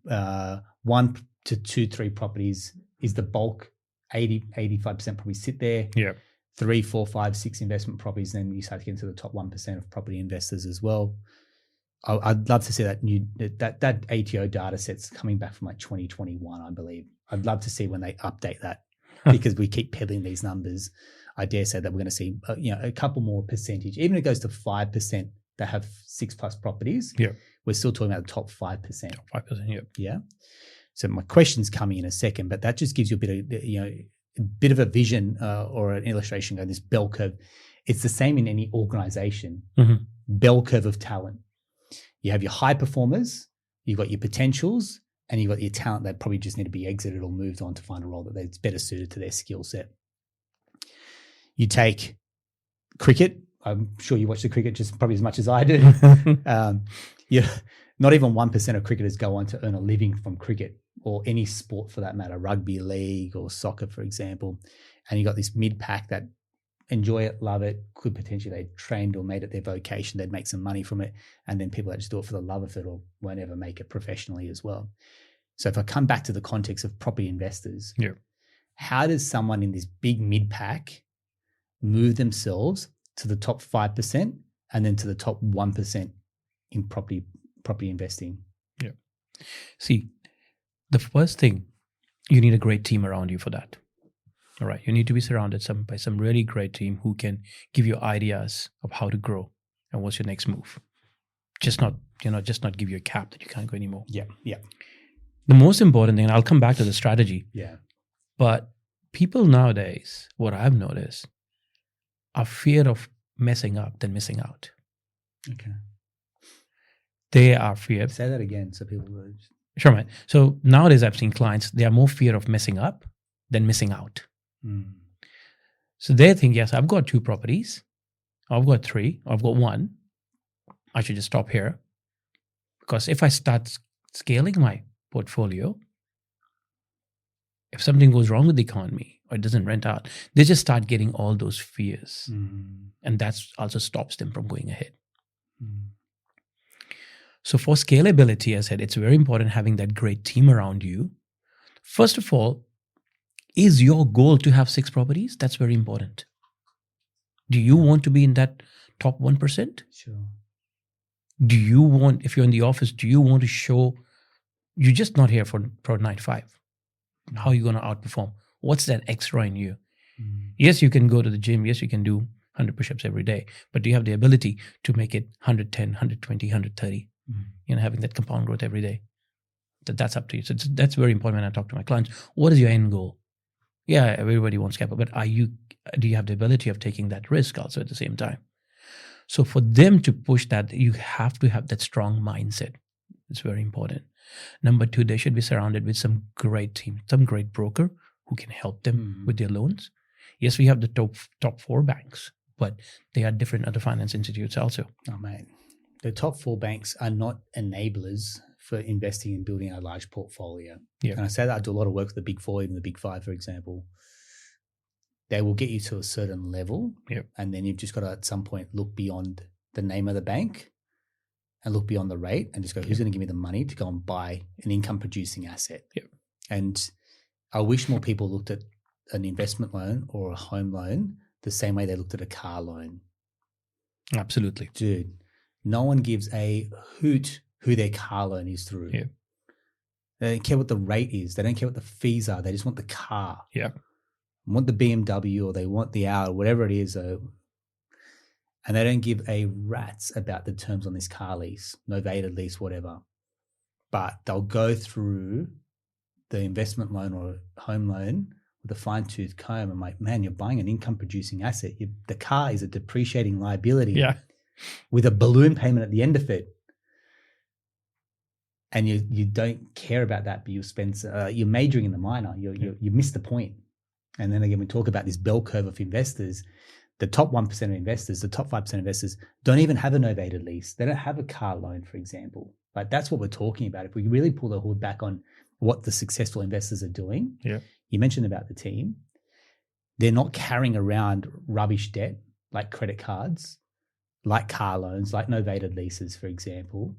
to 2, 3 properties is the bulk. 85% probably sit there. Yeah. 3, 4, 5, 6 investment properties. Then you start to get into the top 1% of property investors as well. I'd love to see that ATO data set's coming back from like 2021, I believe. I'd love to see when they update that because we keep peddling these numbers. I dare say that we're going to see a couple more percentage. Even if it goes to 5% that have 6+ properties, we're still talking about the top 5%. 5%, yeah. So my question's coming in a second, but that just gives you a bit of a vision or an illustration of this bell curve. It's the same in any organization. Bell curve of talent. You have your high performers, you've got your potentials, and you've got your talent that probably just need to be exited or moved on to find a role that's better suited to their skill set. You take cricket. I'm sure you watch the cricket just probably as much as I do. Not even 1% of cricketers go on to earn a living from cricket or any sport for that matter, rugby league or soccer, for example. And you got this mid-pack that enjoy it, love it, could potentially they trained or made it their vocation, they'd make some money from it. And then people that just do it for the love of it or won't ever make it professionally as well. So if I come back to the context of property investors, how does someone in this big mid-pack move themselves to the top 5% and then to the top 1% in property investing? Yeah. See, the first thing, you need a great team around you for that. All right. You need to be surrounded by some really great team who can give you ideas of how to grow and what's your next move. Just not give you a cap that you can't go anymore. Yeah. Yeah. The most important thing, and I'll come back to the strategy. Yeah. But people nowadays, what I've noticed, are fear of messing up than missing out. Okay. They are feared. Say that again so people will. Sure, man. So nowadays I've seen clients, they are more fear of messing up than missing out. So they think, yes, I've got 2 properties. I've got 3. I've got 1. I should just stop here. Because if I start scaling my portfolio, if something goes wrong with the economy or it doesn't rent out, they just start getting all those fears. And that also stops them from going ahead. So for scalability, as I said, it's very important having that great team around you. First of all, is your goal to have 6 properties? That's very important. Do you want to be in that top 1%? Sure. Do you want, if you're in the office, do you want to show you're just not here for 9 to 5? How are you going to outperform? What's that extra in you? Yes, you can go to the gym. Yes, you can do 100 push-ups every day. But do you have the ability to make it 110, 120, 130? Having that compound growth every day. That's up to you. So that's very important when I talk to my clients. What is your end goal? Yeah, everybody wants capital, but do you have the ability of taking that risk also at the same time? So for them to push that, you have to have that strong mindset. It's very important. Number 2, they should be surrounded with some great team, some great broker who can help them with their loans. Yes, we have the top 4 banks, but they are different other finance institutes also. Oh, mate. The top 4 banks are not enablers for investing and building a large portfolio. Yeah. And I say that I do a lot of work with the Big 4, even the Big 5, for example. They will get you to a certain level, and then you've just got to at some point look beyond the name of the bank and look beyond the rate and just go, who's going to give me the money to go and buy an income-producing asset? And I wish more people looked at an investment loan or a home loan the same way they looked at a car loan. Absolutely. Dude, no one gives a hoot who their car loan is through. Yeah. They don't care what the rate is. They don't care what the fees are. They just want the car. Yeah. They want the BMW or they want the Audi, whatever it is. And they don't give a rat's about the terms on this car lease, novated lease, whatever. But they'll go through the investment loan or home loan with a fine-tooth comb. I'm like, man, you're buying an income-producing asset. The car is a depreciating liability with a balloon payment at the end of it. And you don't care about that, but you spend you're majoring in the minor. You miss the point. And then again, we talk about this bell curve of investors. The top 1% of investors, the top 5% of investors don't even have a novated lease. They don't have a car loan, for example. Like that's what we're talking about. If we really pull the hood back on what the successful investors are doing, you mentioned about the team. They're not carrying around rubbish debt like credit cards, like car loans, like novated leases, for example.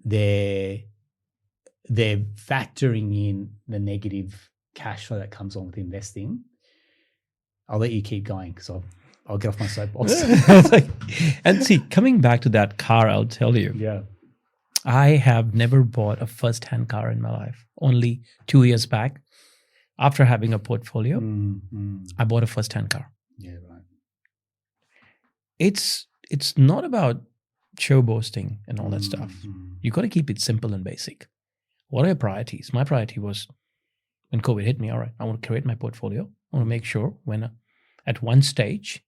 They're factoring in the negative cash flow that comes on with investing. I'll let you keep going because I'll get off my soapbox. And see, coming back to that car, I'll tell you. Yeah. I have never bought a first-hand car in my life. Only 2 years back, after having a portfolio, I bought a first-hand car. Yeah, right. It's not about show boasting and all that stuff. You got to keep it simple and basic. What are your priorities? My priority was when COVID hit me, all right, I want to create my portfolio. I want to make sure when at one stage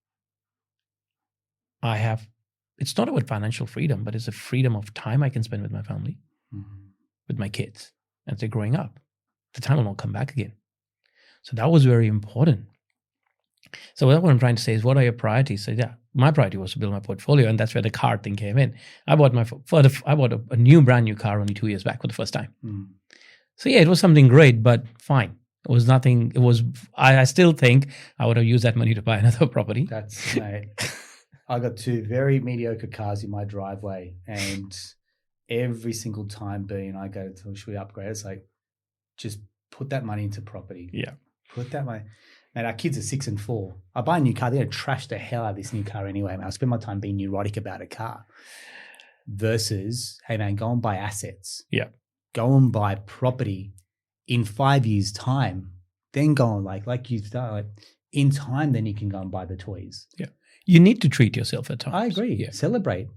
I have, it's not about financial freedom, but it's a freedom of time I can spend with my family, with my kids as they're growing up. The time will not come back again. So that was very important. So what I'm trying to say is, what are your priorities? So yeah, my priority was to build my portfolio, and that's where the car thing came in. I bought a new brand new car only 2 years back for the first time. So yeah, it was something great, but fine. It was nothing. It was. I still think I would have used that money to buy another property. That's mate. I got 2 very mediocre cars in my driveway, and every single time I go to, should we upgrade? It's like, just put that money into property. Yeah. Put that money. Man, our kids are 6 and 4. I buy a new car, they're going to trash the hell out of this new car anyway. Man, I spend my time being neurotic about a car. Versus, hey man, go and buy assets. Yeah. Go and buy property. In 5 years' time, then go on like you've done, like in time, then you can go and buy the toys. Yeah. You need to treat yourself at times. I agree. Yeah. Celebrate,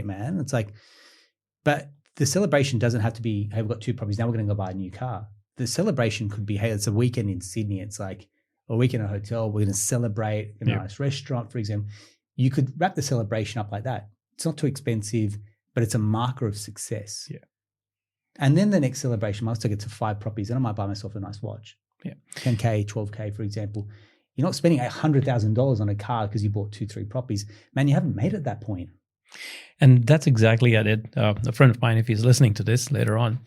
man. It's like, but the celebration doesn't have to be, hey, we've got 2 properties. Now we're going to go buy a new car. The celebration could be, hey, it's a weekend in Sydney. It's like a weekend in a hotel. We're going to celebrate in a nice restaurant, for example. You could wrap the celebration up like that. It's not too expensive, but it's a marker of success. Yeah. And then the next celebration, I must take it to 5 properties and I might buy myself a nice watch. Yeah. 10K, 12K, for example. You're not spending $100,000 on a car because you bought 2-3 properties. Man, you haven't made it at that point. And that's exactly it. A friend of mine, if he's listening to this later on,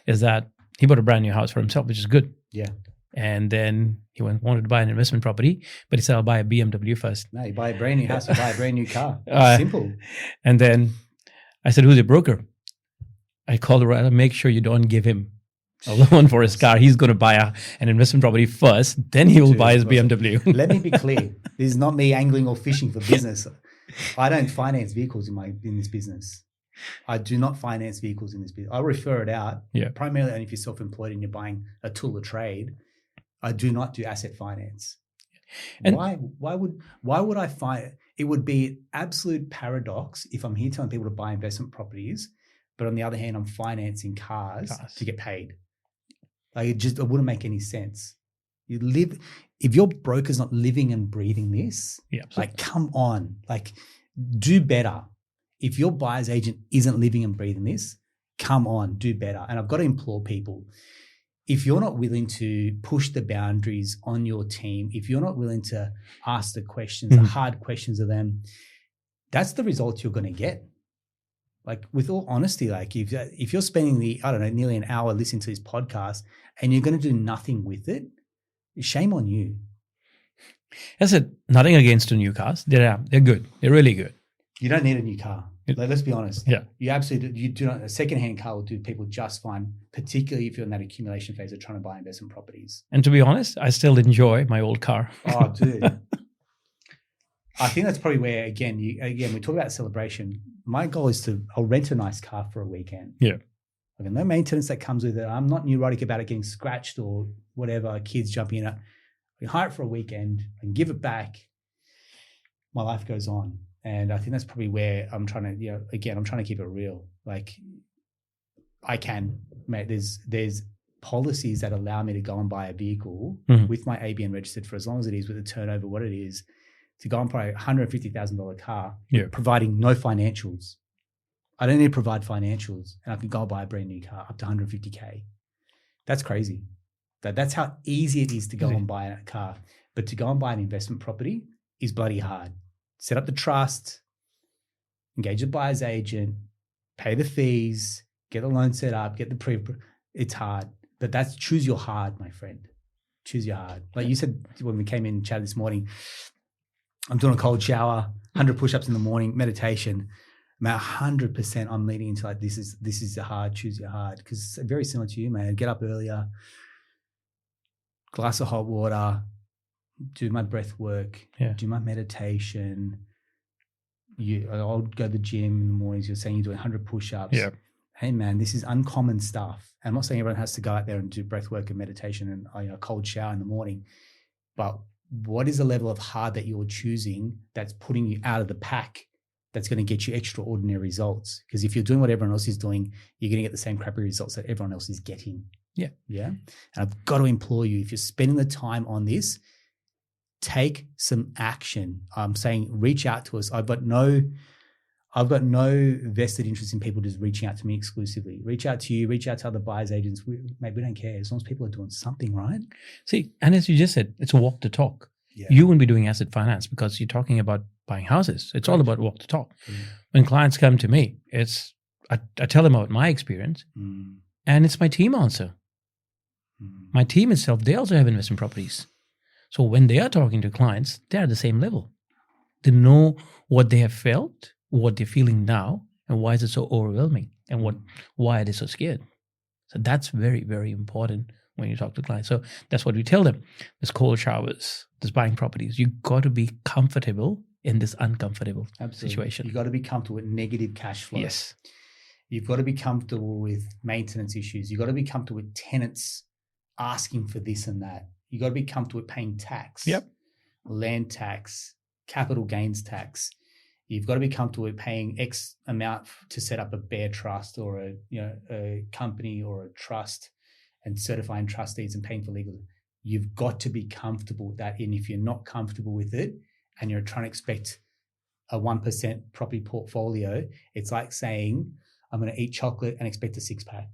is that he bought a brand new house for himself, which is good. Yeah. And then he wanted to buy an investment property, but he said, I'll buy a BMW first. No, you buy a brand new house, you buy a brand new car. Simple. And then I said, who's your broker? I called around, make sure you don't give him a loan for his car. He's going to buy an investment property first, then he will buy his BMW. Let me be clear. This is not me angling or fishing for business. I don't finance vehicles in this business. I do not finance vehicles in this business. I refer it out, primarily only if you're self-employed and you're buying a tool of trade. I do not do asset finance. And why would I find it would be an absolute paradox if I'm here telling people to buy investment properties, but on the other hand, I'm financing cars to get paid. Like it wouldn't make any sense. If your broker's not living and breathing this, like come on, like do better. If your buyer's agent isn't living and breathing this, come on, do better. And I've got to implore people, if you're not willing to push the boundaries on your team, if you're not willing to ask the questions, the hard questions of them, that's the result you're going to get. Like with all honesty, like if you're spending nearly an hour listening to this podcast and you're going to do nothing with it, shame on you. I said, nothing against the new cars. They're good. They're really good. You don't need a new car. Like, let's be honest. Yeah. You do not. A secondhand car will do people just fine, particularly if you're in that accumulation phase of trying to buy investment properties. And to be honest, I still enjoy my old car. Oh, dude. I think that's probably where, again, we talk about celebration. My goal is I'll rent a nice car for a weekend. Yeah. Like, no maintenance that comes with it. I'm not neurotic about it getting scratched or whatever, kids jumping in it. I can hire it for a weekend and give it back. My life goes on. And I think that's probably where I'm trying to, I'm trying to keep it real. Like I can, mate, there's policies that allow me to go and buy a vehicle with my ABN registered for as long as it is with the turnover, what it is, to go and buy a $150,000 car, providing no financials. I don't need to provide financials and I can go and buy a brand new car up to $150K. That's crazy. That's how easy it is to go and buy a car. But to go and buy an investment property is bloody hard. Set up the trust, engage a buyer's agent, pay the fees, get the loan set up, get the it's hard. But that's choose your hard, my friend. Choose your hard. Like you said when we came in and chatted this morning, I'm doing a cold shower, 100 push-ups in the morning, meditation. Man, 100% I'm leaning into like this is the hard, choose your hard. Because it's very similar to you, man. Get up earlier, glass of hot water, do my breath work, do my meditation. I'll go to the gym in the mornings. You're saying you're doing 100 push-ups. Yeah. Hey, man, this is uncommon stuff. I'm not saying everyone has to go out there and do breath work and meditation and a cold shower in the morning. But what is the level of hard that you're choosing that's putting you out of the pack that's going to get you extraordinary results? Because if you're doing what everyone else is doing, you're going to get the same crappy results that everyone else is getting. Yeah. Yeah. And I've got to implore you, if you're spending the time on this, take some action. I'm saying reach out to us. I've got no vested interest in people just reaching out to me exclusively. Reach out to you, reach out to other buyers agents. We don't care as long as people are doing something, right? See, and as you just said, it's a walk the talk. Yeah. You wouldn't be doing asset finance because you're talking about buying houses. It's all about walk the talk. When clients come to me, I tell them about my experience and it's my team also. My team itself, they also have investment properties. So when they are talking to clients, they're at the same level. They know what they have felt, what they're feeling now, and why is it so overwhelming, and why are they so scared. So that's very, very important when you talk to clients. So that's what we tell them. There's cold showers, there's buying properties. You've got to be comfortable in this uncomfortable situation. You've got to be comfortable with negative cash flow. Yes. You've got to be comfortable with maintenance issues. You've got to be comfortable with tenants asking for this and that. You got to be comfortable with paying tax. Yep. Land tax, capital gains tax. You've got to be comfortable with paying X amount to set up a bare trust or a company or a trust and certifying trustees and paying for legal. You've got to be comfortable with that. And if you're not comfortable with it and you're trying to expect a 1% property portfolio, it's like saying, I'm going to eat chocolate and expect a 6-pack.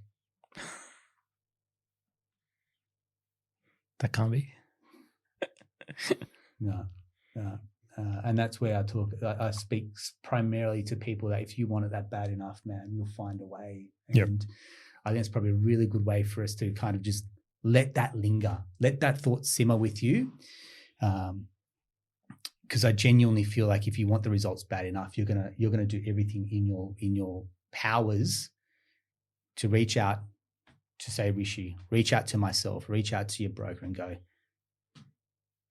That can't be. No. And that's where I speak primarily to people that if you want it that bad enough, man, you'll find a way. And I think it's probably a really good way for us to kind of just let that linger, let that thought simmer with you. Because I genuinely feel like if you want the results bad enough, you're gonna do everything in your powers to reach out to, say, Rishi, reach out to myself, reach out to your broker and go,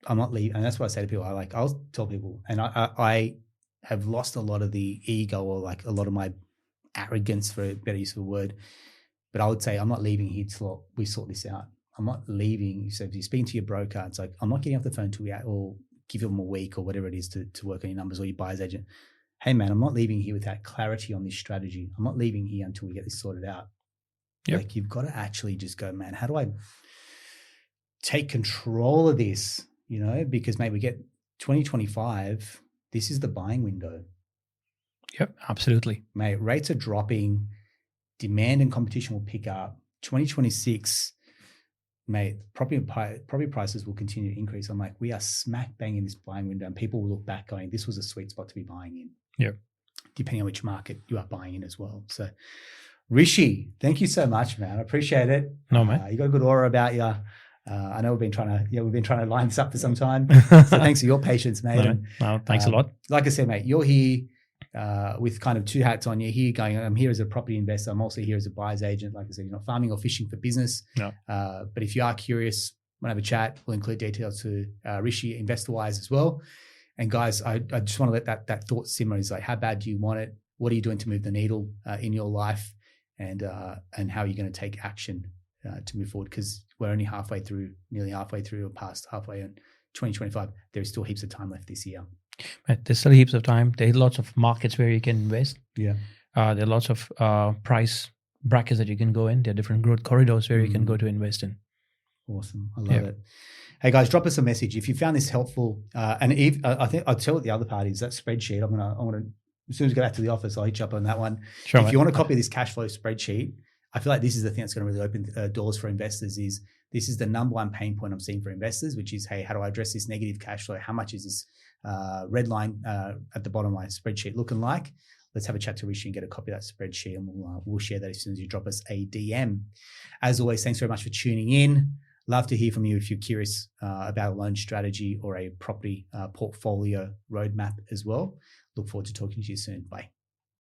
I'm not leaving. And that's what I say to people. I'll tell people, and I have lost a lot of the ego or like a lot of my arrogance, for a better use of a word. But I would say, I'm not leaving here till we sort this out. I'm not leaving. So if you're speaking to your broker, it's like, I'm not getting off the phone or give them a week or whatever it is to work on your numbers, or your buyer's agent. Hey man, I'm not leaving here without clarity on this strategy. I'm not leaving here until we get this sorted out. Yep. Like, you've got to actually just go, man, how do I take control of this? Because maybe we get 2025, this is the buying window. Yep, absolutely. Mate, rates are dropping, demand and competition will pick up. 2026, mate, property prices will continue to increase. I'm like, we are smack bang in this buying window, and people will look back going, this was a sweet spot to be buying in. Yep. Depending on which market you are buying in as well. So, Rishi, thank you so much, man. I appreciate it. No, man. You got a good aura about you. I know we've been trying to line this up for some time. So thanks for your patience, mate. No, thanks a lot. Like I said, mate, you're here with kind of two hats on. You're here going, I'm here as a property investor. I'm also here as a buyer's agent. Like I said, you're not farming or fishing for business. No. But if you are curious, want to have a chat, we'll include details to Rishi InvestorWise as well. And guys, I just want to let that thought simmer. Is like, how bad do you want it? What are you doing to move the needle in your life? And how are you going to take action to move forward? Because we're only nearly halfway through, or past halfway in 2025. There's still heaps of time left this year. Right, there's still heaps of time. There's lots of markets where you can invest. Yeah. There are lots of price brackets that you can go in. There are different growth corridors where you can go to invest in. Awesome. I love it. Hey guys, drop us a message if you found this helpful. And I think I'll tell what the other part is. That spreadsheet, I'm gonna as soon as we get back to the office, I'll hit you up on that one. Sure, if you want to copy this cash flow spreadsheet, I feel like this is the thing that's going to really open doors for investors. This is the number one pain point I'm seeing for investors, which is, hey, how do I address this negative cash flow? How much is this red line at the bottom of my spreadsheet looking like? Let's have a chat to Rishi and get a copy of that spreadsheet, and we'll share that as soon as you drop us a DM. As always, thanks very much for tuning in. Love to hear from you if you're curious about a loan strategy or a property portfolio roadmap as well. Look forward to talking to you soon. Bye.